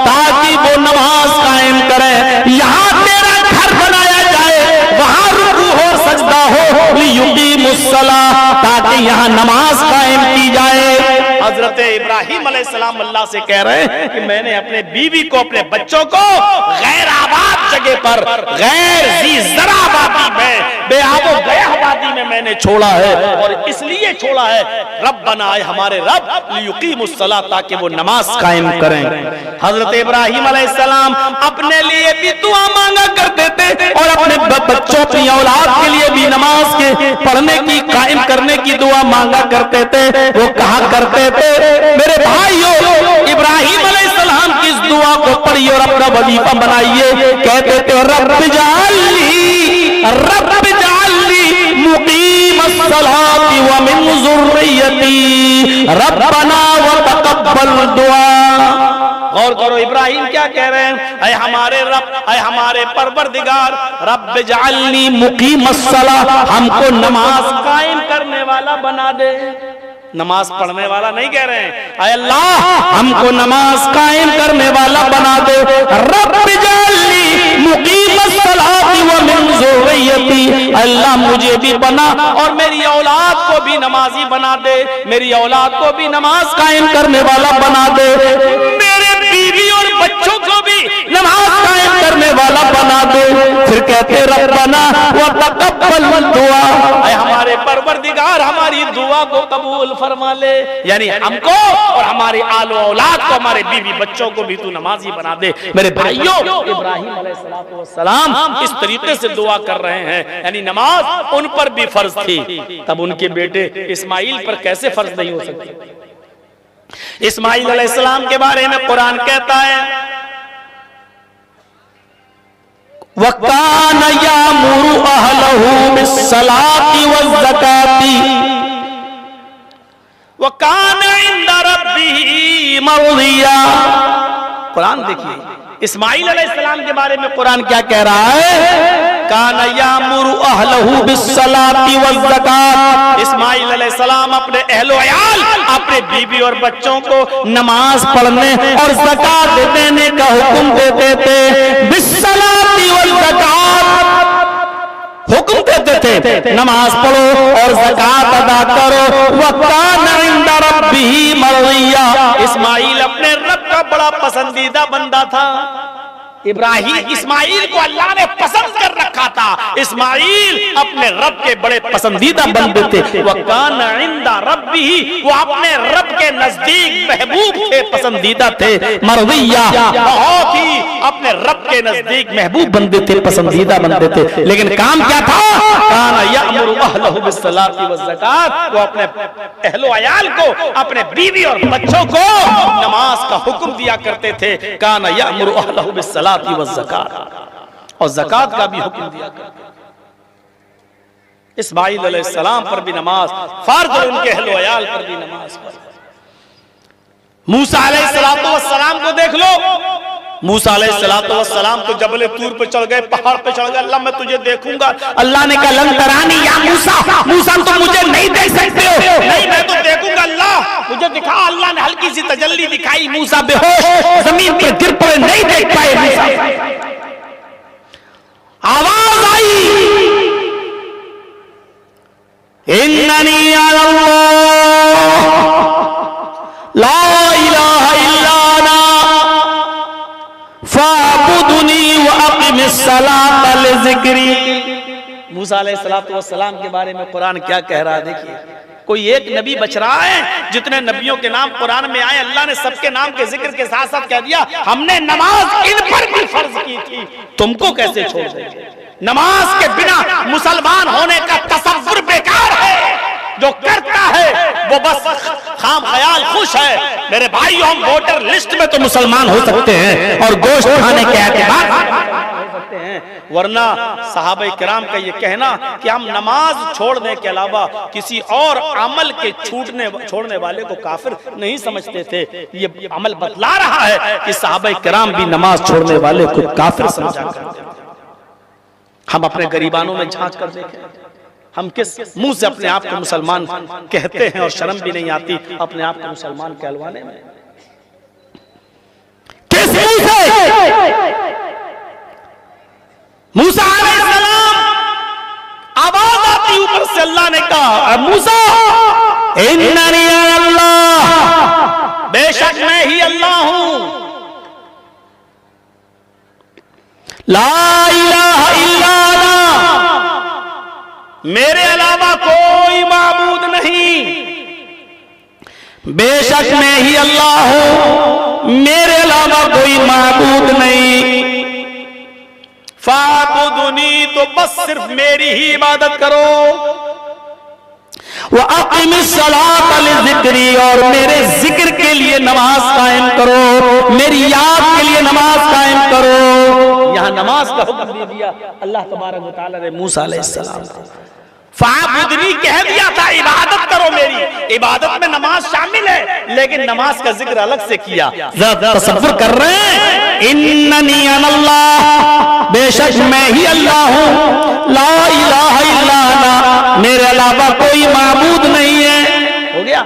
ताकि वो नमाज कायम करें, यहाँ तेरा घर बनाया जाए, वहाँ रुकू हो सजदा हो, लियुकीमुस्सलाह, ताकि यहाँ नमाज कायम की जाए। हजरत इब्राहिम अलैहिस्सलाम अल्लाह से कह रहे हैं कि मैंने अपने बीवी को, अपने बच्चों को गैर आबाद जगह पर, गैर ज़ी ज़रा वादी में, बेआबो गया वादी में मैंने छोड़ा है, और इसलिए छोड़ा है रब्बना, आए हमारे रब, लियुकीमुस्सलाह, ताकि वो नमाज कायम करें। हजरत इब्राहिम अलैहिस्सलाम अपने लिए भी दुआ मांगा करते थे और अपने बच्चों, अपनी औलाद के लिए भी नमाज के पढ़ने की, कायम करने की दुआ मांगा करते थे। वो कहा करते थे, मेरे भाइयों, इब्राहिम अलैहिस्सलाम की इस दुआ को पढ़िए और अपना वजीफा बनाइए। कहते थे, रब्ब जाअलनी मुकीमस्सलाति व मिन ज़ुर्रियती रब्बना व तक़ब्बल दुआ। गौर करो इब्राहिम क्या कह रहे हैं, ऐ हमारे रब, ऐ हमारे परवरदिगार, रब्ब जाअलनी मुकीमस्सलाह, हमको नमाज कायम करने वाला बना दे। नमाज पढ़ने वाला नहीं कह रहे हैं, ऐ अल्लाह हमको नमाज कायम करने वाला बना दे। रब्ब जाअलनी मुकीमस्सलाति व मिन ज़ुर्रियती, अल्लाह मुझे भी बना और मेरी औलाद को भी नमाजी बना दे, मेरी औलाद को भी नमाज कायम करने वाला बना दे, मेरे बीवी और बच्चों को भी नमाज कायम करने वाला बना दे। फिर कहते रब्बना व तक़ब्बल दुआ, ऐ हमारे परवरदिगार हमारी दुआ को कबूल फरमा ले, यानी हमको और हमारे आलो औलाद को, हमारे बीवी बच्चों को भी तू नमाजी बना दे। मेरे भाइयों, इब्राहिम अलैहिस्सलाम इस तरीके से दुआ कर रहे हैं, यानी नमाज उन पर भी फर्ज थी, तब उनके बेटे इस्माइल पर कैसे फर्ज नहीं हो सकती। इस्माइल अलैहिस्सलाम के बारे में कुरान कहता है, वकान यामुरु अहलहू बिस्सलाति वज़्ज़काति वकान इंदा रब्बिही मर्दिया। कुरान देखिए, इस्माइल अलैहिस्सलाम के बारे में कुरान क्या कह रहा है? कान यामुरु अहलहू बिस्सलाति वज़्ज़कात। इस्माइल अलैहिस्सलाम अपने अहलो अयाल, अपने बीवी और बच्चों को नमाज पढ़ने और ज़कात देने का हुक्म देते थे। बिस्सलाति वज़्ज़कात, हुक्म देते थे नमाज पढ़ो और ज़कात अदा करो। वकान इंदा रब्बिही मर्दिया। इस्माइल अपने रब का बड़ा पसंदीदा बंदा था। इस्माइल को अल्लाह ने पसंद कर रखा था। इस्माइल अपने रब के बड़े पसंदीदा बंदे थे। वकान इंदा रब्बिही, वो अपने रब के नजदीक महबूब थे, पसंदीदा थे। मर्दिया, बहुत ही अपने रब के नजदीक महबूब बंदे थे, पसंदीदा बंदे थे। लेकिन काम क्या था? कान यामुरु अहलहू बिस्सलाति वज़्ज़कात। वो अपने अहलो अयाल को, अपने बीवी और बच्चों को नमाज का हुक्म दिया करते थे। कान यामुरु अहलहू बिस्सलाति वज़्ज़कात, और ज़कात का भी हुक्म दिया करते। इस्माइल अलैहिस्सलाम पर भी नमाज फर्ज और उनके अहलो अयाल पर भी नमाज फर्ज। मूसा अलैहिस्सलाम को देख लो। मूसा अलैहिस्सलाम तो जबल तूर पे चढ़ गए, पहाड़ पे चढ़ गए। अल्लाह मैं तुझे देखूंगा। अल्लाह ने कहा लन तरानी या मूसा, मूसा तुम मुझे नहीं देख सकते हो। नहीं, मैं तो देखूंगा अल्लाह, मुझे दिखा। अल्लाह ने हल्की सी तजल्ली दिखाई, मूसा बेहोश जमीन पर गिर पड़े, नहीं देख पाए मूसा। आवाज आई, इन्ननी अल्लाह ला इलाहा इल्ला अना फ़अब्दुनी व अक़िमिस्सलाता लिज़िक्री। मूसा अलैहिस्सलाम के बारे में कुरान क्या कह रहा है? देखिए, कोई एक नबी बच रहा है। जितने नबियों के नाम कुरान में आए, अल्लाह ने सबके नाम के जिक्र के साथ साथ कह दिया हमने नमाज इन पर भी फर्ज की थी, तुमको कैसे छोड़ देंगे? नमाज के बिना मुसलमान होने का तसव्वुर बेकार है। जो करता है वो बस खाम ख्याल खुश है। मेरे भाइयों, हम वोटर लिस्ट में तो मुसलमान हो सकते हैं और गोश्त खाने के एतबार हो सकते हैं, वरना सहाबा किराम का ये कहना कि हम नमाज छोड़ने के अलावा किसी और अमल के छोड़ने वाले को काफिर नहीं समझते थे, ये अमल बतला रहा है कि सहाबा किराम भी नमाज छोड़ने वाले को काफिर समझा करते थे। हम अपने गरीबानों में झांक कर देखें, हम किस मुंह से अपने आप को मुसलमान कहते हैं और शर्म भी नहीं आती अपने आप को मुसलमान कहलवाने में। किस मुंह से? मूसा अलैहिस्सलाम, आवाज आती ऊपर से, अल्लाह ने कहा मूसा इन्ननी अल्लाह, बेशक मैं ही अल्लाह हूं। ला इलाहा इल्ला अना, मेरे अलावा कोई माबूद नहीं। बेशक मैं ही अल्लाह हूं, मेरे अलावा कोई माबूद नहीं। फाबुदुनी, तो बस सिर्फ मेरी ही इबादत करो। व अक़िमिस्सलाता लिज़िक्री, और मेरे जिक्र के लिए नमाज कायम करो, मेरी याद के लिए नमाज कायम करो। यहाँ नमाज का हुक्म दे दिया अल्लाह तबारक व तआला ने मूसा अलैहिस्सलाम को। फाबुदनी कह दिया था, इबादत करो मेरी। इबादत में नमाज शामिल है, लेकिन नमाज का जिक्र अलग से किया। जरा तसव्वुर कर रहे हैं, इन्ननी अल्लाह, बेशक मैं ही अल्लाह हूं। ला इलाहा इल्ला अना, मेरे अलावा कोई माबूद नहीं है। हो गया।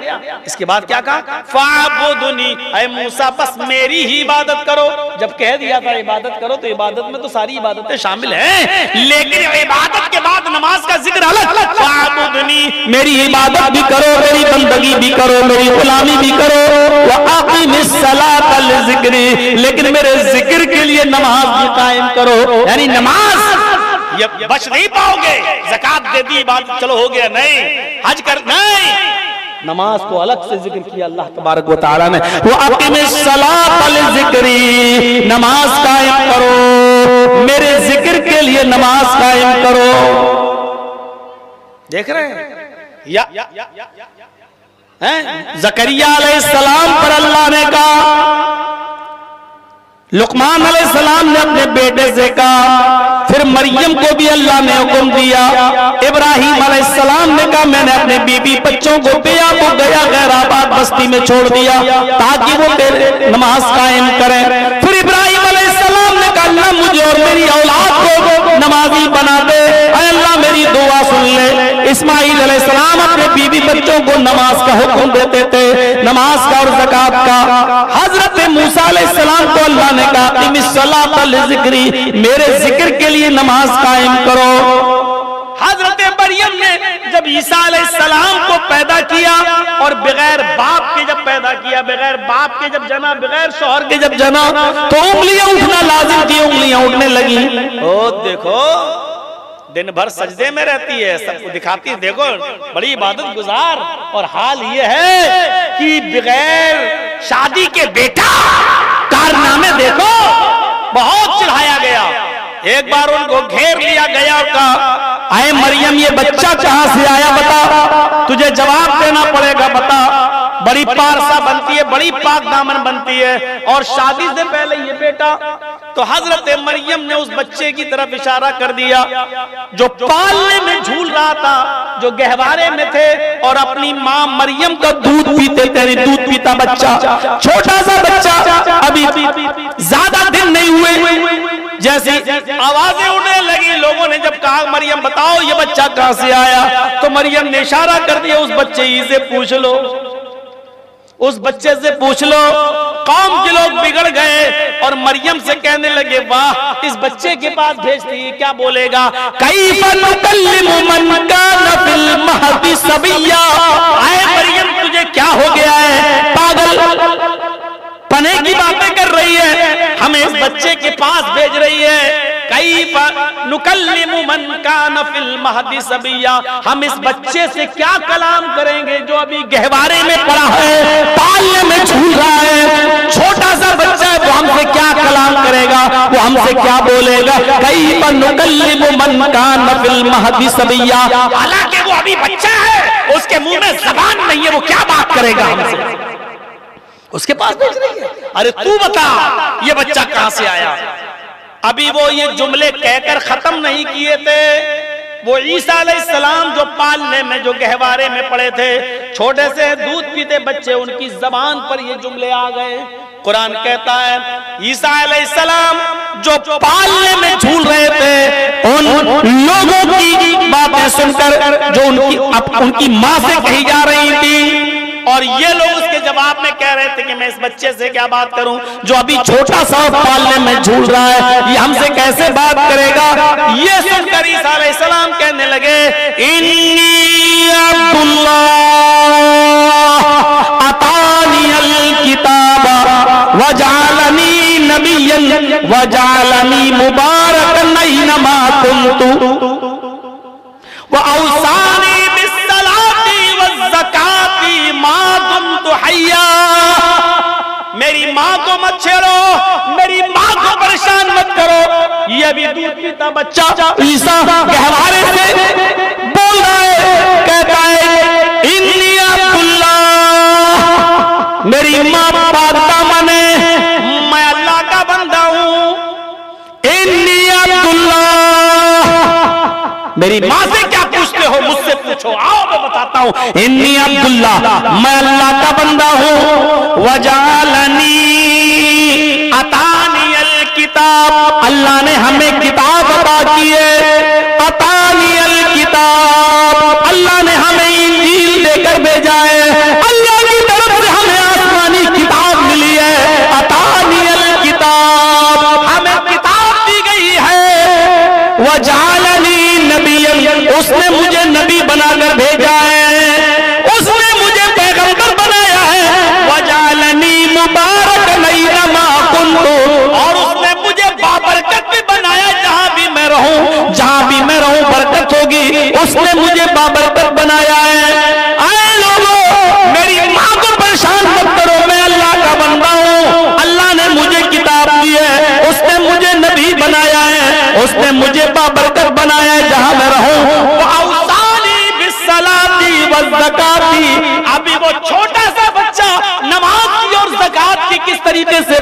इसके बाद क्या कहा? फाबुदनी, ऐ मूसा बस मेरी ही इबादत करो। जब कह दिया था इबादत करो, तो इबादत में तो सारी इबादतें शामिल हैं, लेकिन इबादत के बाद नमाज का जिक्र अलग। फाबुदनी, मेरी इबादत भी करो, मेरी बंदगी भी करो, मेरी गुलामी भी करो। व अक़िमिस्सलाता लिज़िक्री, लेकिन मेरे जिक्र के लिए नमाज भी कायम करो। यानी नमाज ये बच नहीं पाओगे। ज़कात दे दी, इबादत चलो हो गया, नहीं। हज कर, नहीं। नमाज को अलग से जिक्र किया अल्लाह तबारक व तआला ने। वो अक़िमिस्सलाता लिज़िक्री, नमाज कायम करो, मेरे जिक्र के लिए नमाज कायम करो। देख रहे हैं ज़करिया अलैहिस्सलाम पर अल्लाह ने कहा लुकमान अलैहिस्सलाम ने अपने बेटे से कहा, फिर मरियम को भी अल्लाह ने हुक्म दिया। इब्राहिम अलैहिस्सलाम ने कहा, मैंने अपने बीबी बच्चों को पिया को गया गैराबाद बस्ती में छोड़ दिया ताकि वो मेरे नमाज कायम करें। फिर इब्राहिम अलैहिस्सलाम ने कहा, अल्लाह मुझे और मेरी औलाद को नमाजी बना दे, अल्लाह मेरी दुआ सुन ले। इस्माइल अलैहिस्सलाम अपने बीबी बच्चों को नमाज का हुक्म देते थे, नमाज का और ज़कात का। हजरत मूसा अलैहिस्सलाम को अल्लाह ने कहा, क़िमिस्सलात लिज़िक्री, मेरे जिक्र के लिए नमाज कायम करो। हजरत मरियम ने जब ईसा अलैहिस्सलाम को पैदा किया और बगैर बाप के जब पैदा किया, बगैर बाप के जब जना, बगैर शौहर के जब जना, तो उंगलियां उठना लाजिम थी, उंगलियां उठने लगी। ओ देखो, दिन भर सजदे में रहती है, सबको दिखाती है, देखो बड़ी इबादत गुजार, और हाल ये है कि बगैर शादी के बेटा कारनामे देखो, बहुत चिढ़ाया गया। एक बार उनको घेर लिया गया और कहा, आए मरियम ये बच्चा कहां से आया बता, तुझे जवाब देना पड़ेगा, बता। बड़ी पारसा बनती है, बड़ी पाक दामन बनती है, और शादी से पहले ये बेटा। तो हजरत मरियम ने उस बच्चे की तरफ इशारा कर दिया जो पालने में झूल रहा था, जो गहवारे में थे और अपनी माँ मरियम का दूध पीते थे, दूध पीता बच्चा, छोटा सा बच्चा, अभी ज्यादा दिन नहीं हुए, जैसी आवाजें उड़ने लगी। लोगों ने जब कहा, मरियम बताओ ये बच्चा कहां से आया, तो मरियम ने इशारा कर दिया, उस बच्चे ही से पूछ लो, उस बच्चे से पूछ लो। कौम के लोग बिगड़ गए और मरियम से कहने लगे, वाह इस बच्चे के पास भेजती है, क्या बोलेगा। कैफ़ नुकल्लिमु मन कान फिल महदी सबिय्या, आए मरियम तुझे क्या हो गया है, पागल पने की बातें कर रही है, हमें इस बच्चे के पास भेज रही है। कैफ़ नुकल्लिमु मन कान फिल महदी सबिय्या, हम इस बच्चे से क्या कलाम करेंगे जो अभी गहवारे में पड़ा है, पालने में झूल रहा है, छोटा सा बच्चा है, वो हमसे क्या कलाम करेगा, वो हमसे क्या बोलेगा। कैफ़ नुकल्लिमु मन कान फिल महदी सबिय्या, हालांकि वो अभी बच्चा है, उसके मुंह में जबान नहीं है, वो क्या बात करेगा हमसे, उसके पास भेज रही है। अरे तू बता ये बच्चा कहां से आया। अभी वो ये जुमले कहकर खत्म नहीं किए थे, वो ईसा अलैहिस्सलाम जो पालने में, जो गहवारे में पड़े थे, छोटे से दूध पीते बच्चे, उनकी जबान पर ये जुमले आ गए। कुरान कहता है, ईसा अलैहिस्सलाम जो पालने में झूल रहे थे, उन लोगों की बातें सुनकर जो उनकी माँ से कही जा रही थी, और ये लोग उसके जवाब में कह रहे थे कि मैं इस बच्चे से क्या बात करूं जो अभी छोटा सा पालने में झूल रहा है, ये हमसे कैसे बात करेगा। ये सुनकर ईसा अलैहिस्सलाम कहने लगे, इन्नी अब्दुल्लाह अतानियल किताबा वजालनी नबिय्यन वजालनी मुबारकन ऐनमा कुन्तु व औसानी मेरी माँ को मत छेड़ो, मेरी माँ को परेशान मत करो। ये अभी दूध पीता बच्चा ईसा गहवारे से बोल रहा है, कहता है इन्नी अब्दुल्लाह, मेरी माँ पाकता मने, मैं अल्लाह का बंदा हूँ। इन्नी अब्दुल्लाह, मेरी माँ से क्या पूछते हो, मुझसे पूछो, आओ मैं बताता हूँ। इन्नी अब्दुल्लाह, मैं अल्लाह का बंदा हूँ। वजालनी अतानियल किताब, अल्लाह ने हमें किताब अता की है। अतानियल किताब, अल्लाह ने हमें इंजील देकर भेजा है, अल्लाह की तरफ से हमें आसमानी किताब मिली है। अतानियल किताब, हमें किताब दी गई है। वजालनी नबिय्यन, उसने मुझे नबी बनाकर भेजा है, उसने मुझे पैगंबर बनाया है। वजालनी मुबारकन ऐनमा कुन्तु, और उसने मुझे बाबरकत भी बनाया, जहां भी मैं रहूं,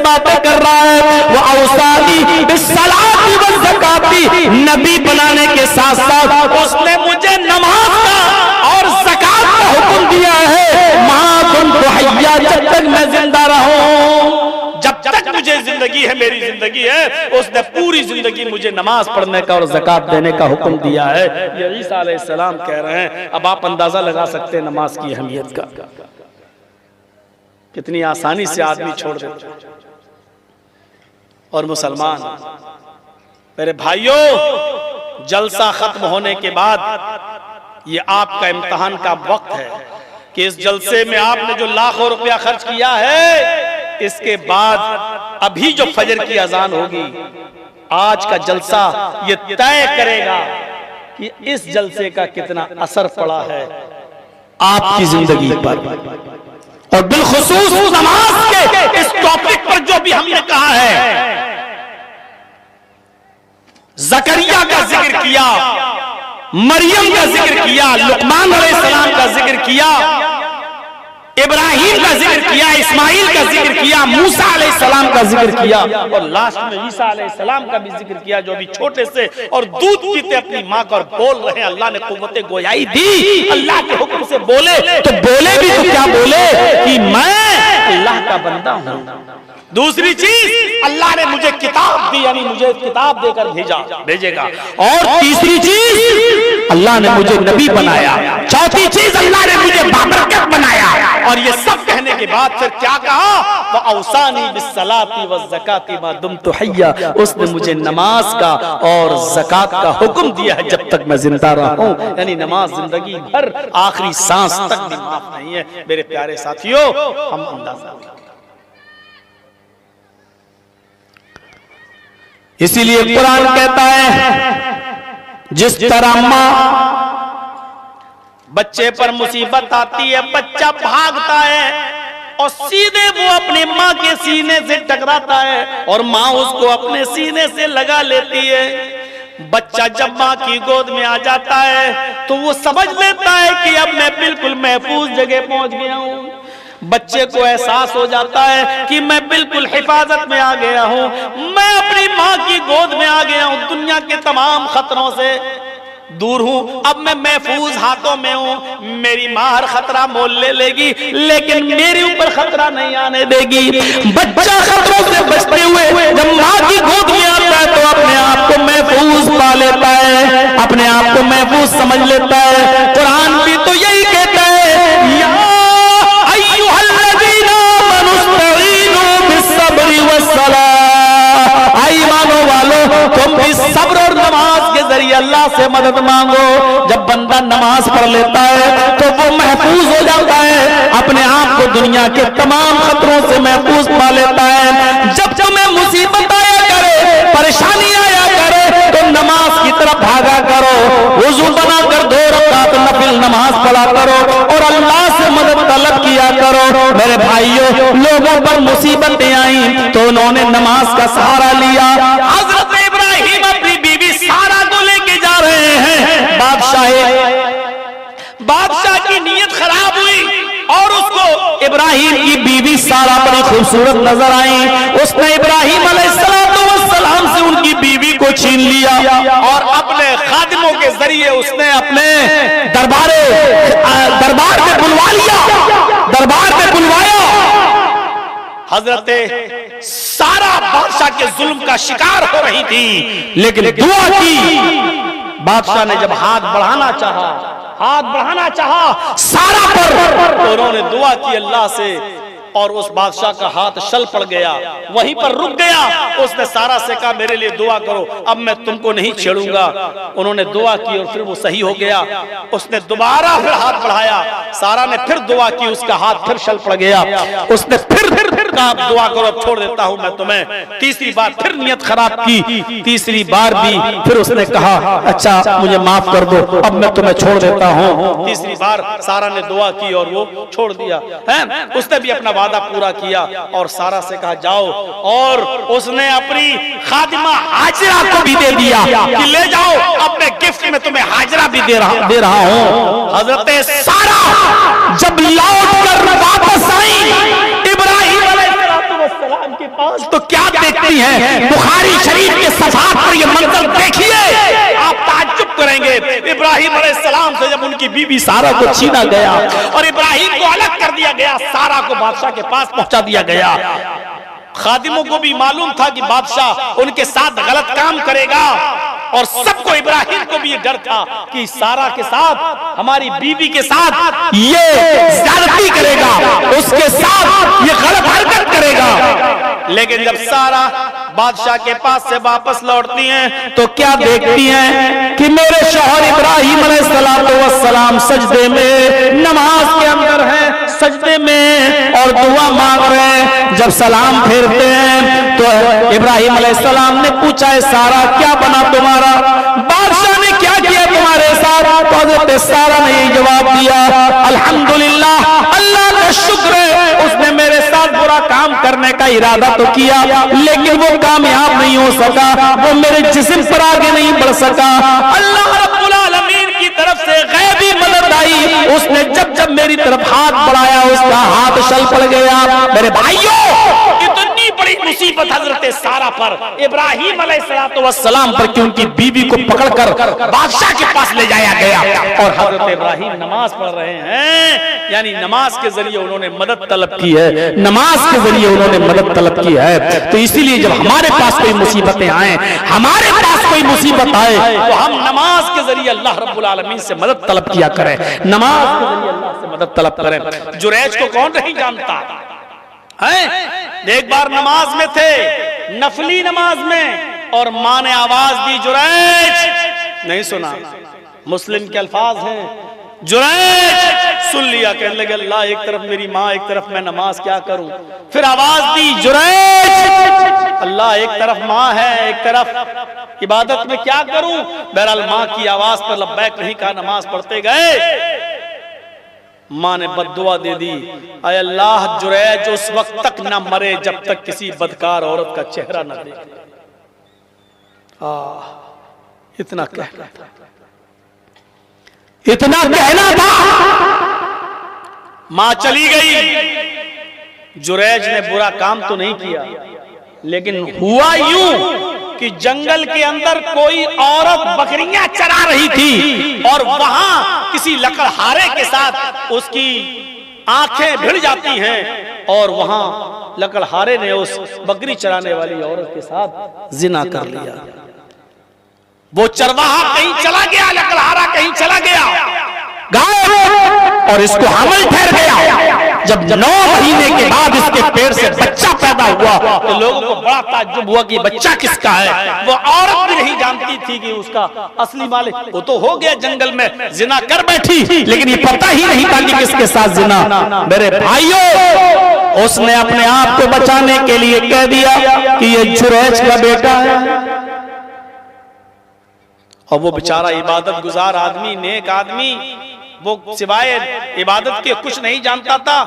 बातें कर रहा है। वो औसानी बिस्सलाती व ज़काती, नबी बनाने के साथ साथ उसने मुझे नमाज का और ज़कात का हुक्म दिया है। मा कुन्तु हय्या, जब तक मैं जिंदा रहूं, जब तक मुझे जिंदगी है, मेरी जिंदगी है, उसने पूरी जिंदगी मुझे नमाज पढ़ने का और ज़कात देने का हुक्म दिया है। ये ईसा अलैहिस्सलाम कह रहे हैं। अब आप अंदाजा लगा सकते हैं नमाज की अहमियत का, कितनी आसानी से आदमी छोड़ देता है। और मुसलमान मेरे भाइयों, जलसा खत्म होने के बाद ये आपका इम्तिहान का वक्त है कि इस जलसे में आपने जो लाखों रुपया खर्च किया है, इसके बाद अभी जो फजर की अजान होगी, आज का जलसा ये तय करेगा कि इस जलसे का कितना असर पड़ा है आपकी जिंदगी पर। और बिलखुसूस नमाज के इस टॉपिक पर जो भी हमने कहा है, ज़करिया का जिक्र किया, मरियम का जिक्र किया, लुकमान अलैहिस्सलाम का जिक्र किया, इब्राहिम का जिक्र किया, इस्माइल का जिक्र किया, मूसा अलैहिस्सलाम का जिक्र किया, और लास्ट में ईसा अलैहिस्सलाम का भी जिक्र किया, जो अभी छोटे से और दूध पीते अपनी माँ को बोल रहे हैं। अल्लाह ने कुव्वते गोयाई दी, अल्लाह के हुक्म से बोले तो बोले भी तो क्या बोले कि मैं अल्लाह का बंदा हूँ। दूसरी चीज, अल्लाह ने मुझे किताब दी, यानी मुझे किताब देकर भेजेगा। और तीसरी चीज, अल्लाह ने मुझे नबी बनाया। चौथी चीज, अल्लाह ने मुझे बाबरकत बनाया। और ये सब कहने के बाद फिर क्या कहा, वो औसानी बिस्सलाती व ज़काती मा दुम्तु हय्या, उसने मुझे नमाज का और ज़कात का हुक्म दिया है जब तक मैं जिंदा रहूं। यानी नमाज जिंदगी भर, आखिरी सांस तक भी माफ नहीं है। मेरे प्यारे साथियों, हम अंदाजा, इसीलिए कुरान कहता है, जिस तरह माँ बच्चे पर मुसीबत आती है, बच्चा भागता है और सीधे वो अपने माँ के सीने से टकराता है और माँ उसको अपने सीने से लगा लेती है। बच्चा जब माँ की गोद में आ जाता है तो वो समझ लेता है कि अब मैं बिल्कुल महफूज जगह पहुंच गया हूँ। बच्चे को एहसास हो जाता है कि मैं बिल्कुल हिफाजत में आ गया हूँ, मैं अपनी माँ की गोद में आ गया हूँ, दुनिया के तमाम खतरों से दूर हूँ, अब मैं महफूज हाथों में हूँ। मेरी माँ हर खतरा मोल ले लेगी, लेकिन मेरे ऊपर खतरा नहीं आने देगी। बच्चा खतरों से बचते हुए जब माँ की गोद में आता है तो अपने आप को महफूज पा लेता है, अपने आप को महफूज समझ लेता है। कुरान भी तो यही कहता है, तुम भी सब्र और नमाज के जरिए अल्लाह से मदद मांगो। जब बंदा नमाज पढ़ लेता है तो वो महफूज हो जाता है, अपने आप को दुनिया के तमाम खतरों से महफूज पा लेता है। जब तुम्हें मुसीबत आया करे, परेशानी आया करे, तो नमाज की तरफ भागा करो, वुजू बनाकर 2 रकात नफिल नमाज पढ़ा करो और अल्लाह से मदद तलब किया करो। मेरे भाइयों, लोगों पर मुसीबतें आई तो उन्होंने नमाज का सहारा लिया। हजरत इब्राहिम अपनी बीवी सारा को लेके जा रहे हैं। बादशाह की नीयत खराब हुई और उसको इब्राहिम की बीवी सारा बड़ी खूबसूरत नजर आई। उसने इब्राहिम अलैहिस्सलाम से उनकी बीवी को छीन लिया और अपने खादिमों के जरिए उसने अपने दरबार में बुलवा लिया, दरबार में बुलवाया। हजरत सारा बादशाह के जुल्म का शिकार हो रही थी, लेकिन दुआ की। बादशाह ने जब हाथ बढ़ाना चाहा सारा पर, तो उन्होंने दुआ की अल्लाह से और उस बादशाह का हाथ शल पड़ गया, वहीं पर रुक गया। उसने सारा से कहा मेरे लिए दुआ करो, अब मैं तुमको नहीं छेड़ूंगा। उन्होंने दुआ की और फिर वो सही हो गया। उसने दोबारा फिर हाथ बढ़ाया, सारा ने फिर दुआ की, उसका हाथ फिर शल पड़ गया। उसने फिर कहा दुआ करो, अब छोड़ देता हूं मैं तुम्हें। तीसरी बार फिर नियत खराब की, तीसरी बार भी फिर उसने कहा अच्छा मुझे माफ कर दो, अब मैं तुम्हें छोड़ देता हूं। तीसरी बार सारा ने दुआ की और वो छोड़ दिया है। उसने भी अपना वादा पूरा किया और सारा से कहा जाओ, और उसने अपनी खादिमा हाजरा को भी दे दिया कि ले जाओ, अपने गिफ्ट में तुम्हें हाजरा भी दे रहा हूं। हजरत सारा जब लौट कर वापस आई, इब्राहिम अलैहिस्सलाम के पास तो क्या देखती हैं? बुखारी शरीफ के सफ़हात पर ये मंजर देखिए, आप ताज्जुब करेंगे। इब्राहिम अलैहिस्सलाम से जब उनकी बीवी सारा को छीना गया और इब्राहिम को अलग कर दिया गया, सारा को बादशाह के पास पहुंचा दिया गया। खादिमों को भी मालूम था कि बादशाह उनके साथ गलत काम करेगा और सबको, इब्राहिम को भी ये डर था कि सारा के साथ, हमारी बीवी के साथ ये ज्यादती करेगा, उसके साथ ये गलत हरकत करेगा। लेकिन जब सारा बादशाह के पास से वापस लौटती हैं तो क्या देखती हैं कि मेरे शौहर इब्राहिम अलैहिस्सलाम सजदे में, नमाज के अंदर है, सजदे में और दुआ मांग रहे हैं। जब सलाम फेरते हैं तो इब्राहिम अलैहिस्सलाम ने पूछा, है सारा क्या बना तुम्हारा? बादशाह ने क्या किया तुम्हारे साथ? तो हज़रत सारा ने ये जवाब दिया, अल्हम्दुलिल्लाह, अल्लाह का शुक्र है, उसने मेरे साथ बुरा काम करने का इरादा तो किया लेकिन वो कामयाब नहीं हो सका, वो मेरे जिस्म पर आगे नहीं बढ़ सका। अल्लाह रब्बुल आलमीन की तरफ से गैबी मदद आई, उसने जब जब मेरी तरफ हाथ बढ़ाया उसका हाथ शल पड़ गया। मेरे भाइयों, इतनी बड़ी मुसीबत हजरत सारा पर, इब्राहिम अलैहिस्सलाम पर कि उनकी बीवी को पकड़कर बादशाह के पास ले जाया गया और हजरत इब्राहिम नमाज पढ़ रहे हैं, यानी नमाज के जरिए उन्होंने मदद तलब की है, नमाज के जरिए उन्होंने मदद तलब की है। तो इसीलिए जब हमारे पास कोई मुसीबतें आए, हमारे पास कोई मुसीबत आए, तो हम नमाज के जरिए अल्लाह रब्बुल आलमीन से मदद तलब किया करें, नमाज के जरिए अल्लाह से मदद तलब करें। जुरैज को कौन नहीं जानता है? एक बार नमाज में थे, नफली नमाज में, और माँ ने आवाज दी, जुरैज। नहीं सुना? मुस्लिम के अल्फाज हैं, जुरैज। सुन लिया, कहने लगे अल्लाह, एक तरफ मेरी माँ, एक तरफ मैं, नमाज क्या करूं? फिर आवाज दी, जुरैज। अल्लाह, एक तरफ माँ है, एक तरफ इबादत में, क्या करूं? बहरहाल माँ की आवाज पर लब्बैक नहीं कहा, नमाज पढ़ते गए। माँ ने बद्दुआ दे दी, अय अल्लाह, जुरैज उस वक्त तक न मरे जब तक किसी बदकार औरत का चेहरा न देखे। इतना कहना था, इतना कहना था। माँ चली गई। जुरैज ने बुरा काम तो नहीं किया, लेकिन हुआ यूं कि जंगल के अंदर कोई औरत बकरियां चरा रही थी और वहां किसी लकड़हारे के साथ उसकी आंखें भिड़ जाती हैं और वहां लकड़हारे ने उस बकरी चराने वाली औरत के साथ जिना कर लिया। वो चरवाहा कहीं चला गया, लकड़हारा कहीं चला गया, गायब, और इसको हमल ठहर गया। जब 9 महीने के बाद इसके पेट से बच्चा पैदा हुआ तो लोगों को बड़ा ताज्जुब हुआ कि बच्चा किसका है। वो औरत भी नहीं जानती थी कि उसका असली मालिक, वो तो हो गया जंगल में जिना कर बैठी, लेकिन ये पता ही नहीं था कि किसके साथ जिना। मेरे भाइयों, उसने अपने आप को बचाने के लिए कह दिया कि ये जुरैज का बेटा है, और वो बेचारा इबादत गुजार आदमी, नेक आदमी, वो सिवाय इबादत के कुछ नहीं जानता था।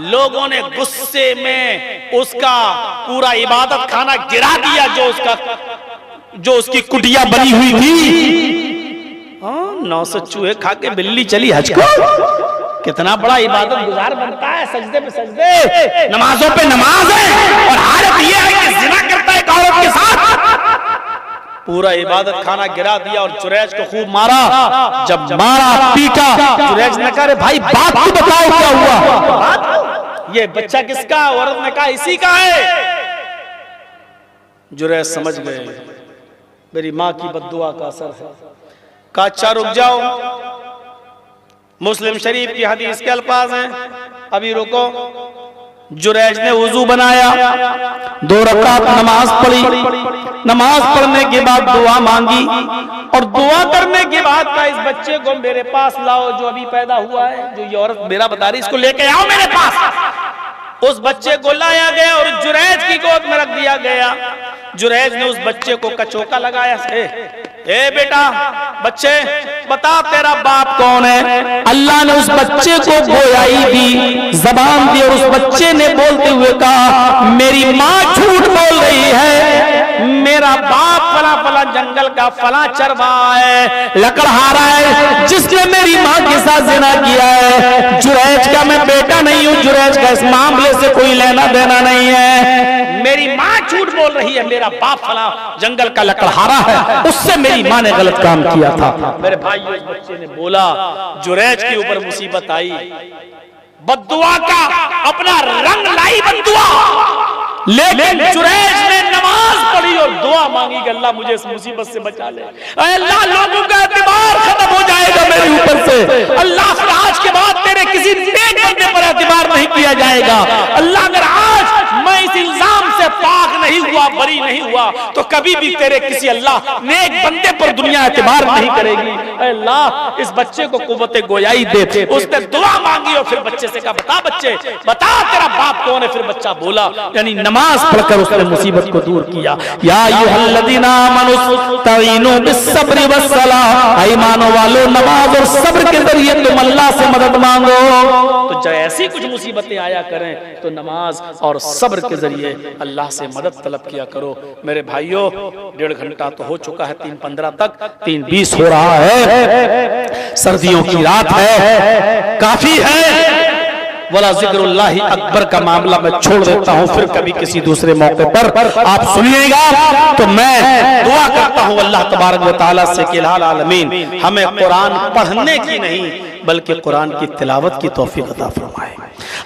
लोगों ने गुस्से में उसका पूरा इबादत खाना गिरा दिया, जो उसकी कुटिया बनी हुई थी। 900 चूहे खा के बिल्ली चली हज को। कितना बड़ा इबादत गुजार बनता है, सजदे पे सजदे, नमाजों पे नमाज है, और हालत ये है कि जिना करता है एक औरत के साथ। पूरा इबादत खाना गिरा दिया और जुरैज को खूब मारा। जब मारा, पीटा, जुरैज ने कहा, भाई बात तो बताओ क्या हुआ? ये बच्चा किसका? औरत ने कहा इसी का है। जुरैज समझ गए मेरी माँ की बद्दुआ का असर है। कहा अच्छा रुक जाओ, मुस्लिम शरीफ की हदीस के अल्फाज हैं, अभी रुको। जुरैज ने वुजू बनाया, 2 रकात नमाज पढ़ी, नमाज पढ़ने के बाद दुआ मांगी, और दुआ करने के बाद कहा इस बच्चे को मेरे पास लाओ जो अभी पैदा हुआ है, जो ये औरत मेरा बता रही, इसको लेके आओ मेरे पास। उस बच्चे को लाया गया और जुरैज की गोद में रख दिया गया। जुरैज ने उस बच्चे को कचोका लगाया, ए बेटा बच्चे बता तेरा बाप कौन है? अल्लाह ने उस बच्चे को गोयाई दी, जबान दी, और उस बच्चे ने बोलते हुए कहा मेरी माँ झूठ बोल रही है, मेरा बाप फला फला फला जंगल का फला चरवा है, लकड़हारा है जिसने मेरी माँ के साथ जिना किया है। जुरैज का मैं बेटा नहीं हूँ, जुरैज का इस मामले से कोई लेना देना नहीं है। मेरी माँ झूठ बोल रही है, मेरा बाप फला जंगल का लकड़हारा है, उससे मेरी माँ ने गलत काम किया था। मेरे भाई उस बच्चे ने बोला, जुरैज के ऊपर मुसीबत आई, बद्दुआ का अपना रंग लाई बद्दुआ, लेकिन जुरैज ने नमाज पढ़ी और दुआ मांगी कि अल्लाह मुझे इस मुसीबत से बचा ले। अल्लाह लोगों का एतबार खत्म हो जाएगा मेरे ऊपर से। अल्लाह फिर आज के बाद तेरे किसी नेक बंदे पर एतबार नहीं किया जाएगा। अल्लाह अगर आज मैं इस इल्जाम से पाक नहीं हुआ, बरी नहीं हुआ, तो कभी भी तेरे किसी अल्लाह नेक बंदे पर दुनिया एतबार नहीं करेगी। अल्लाह इस बच्चे को कुव्वत गोयाई दे। उसने दुआ मांगी और फिर बच्चे से कहा, बता बच्चे बता तेरा बाप कौन है। फिर बच्चा बोला, यानी नमाज पढ़कर उसने मुसीबत को दूर किया। या अय्युहल्लज़ीना आमनुस्तईनु बिस्सब्रि वस्सलाह, ईमान वालों नमाज और सब्र के जरिए तुम अल्लाह से मदद मांगो। तो जब ऐसी कुछ मुसीबतें आया करें तो नमाज और सब्र के जरिए अल्लाह से मदद तलब किया करो। मेरे भाइयों 1.5 घंटा तो हो चुका है, 3:15 तक, 3:20 हो रहा है, सर्दियों की रात है, काफी है। वाला जिक्रुल्लाहि अकबर का मामला मैं छोड़ देता हूँ, फिर कभी किसी दूसरे मौके पर आप सुनिएगा। तो मैं दुआ करता हूँ अल्लाह तबारक व तआला से कि अल आलमीन हमें कुरान पढ़ने की नहीं बल्कि कुरान की तिलावत की तौफीक अता फरमाए।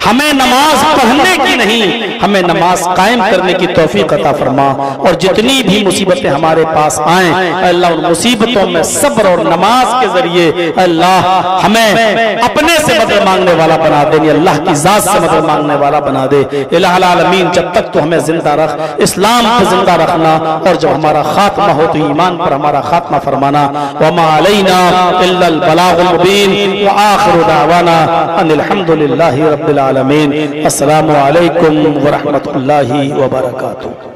हमें नमाज पढ़ने की नहीं, हमें नमाज कायम करने की तौफीक अता फरमा। और जितनी भी मुसीबतें हमारे पास आए अल्लाह उन मुसीबतों में सब्र और नमाज के जरिए अल्लाह हमें अपने से मदद मांगने वाला बना दे, अल्लाह की जात से मदद मांगने वाला बना दे। इलाहुल आलमीन जब तक तो हमें जिंदा रख, इस्लाम पे जिंदा रखना, और जब हमारा खात्मा हो तो ईमान पर हमारा खात्मा फरमाना। वमा अलैना इल्लल बलागुल मुबीन व आखिरु दावाना अनिल हम्दुलिल्लाहि रब्बिल आलमीन। अस्सलामु अलैकुम व रहमतुल्लाहि व बरकातुहू।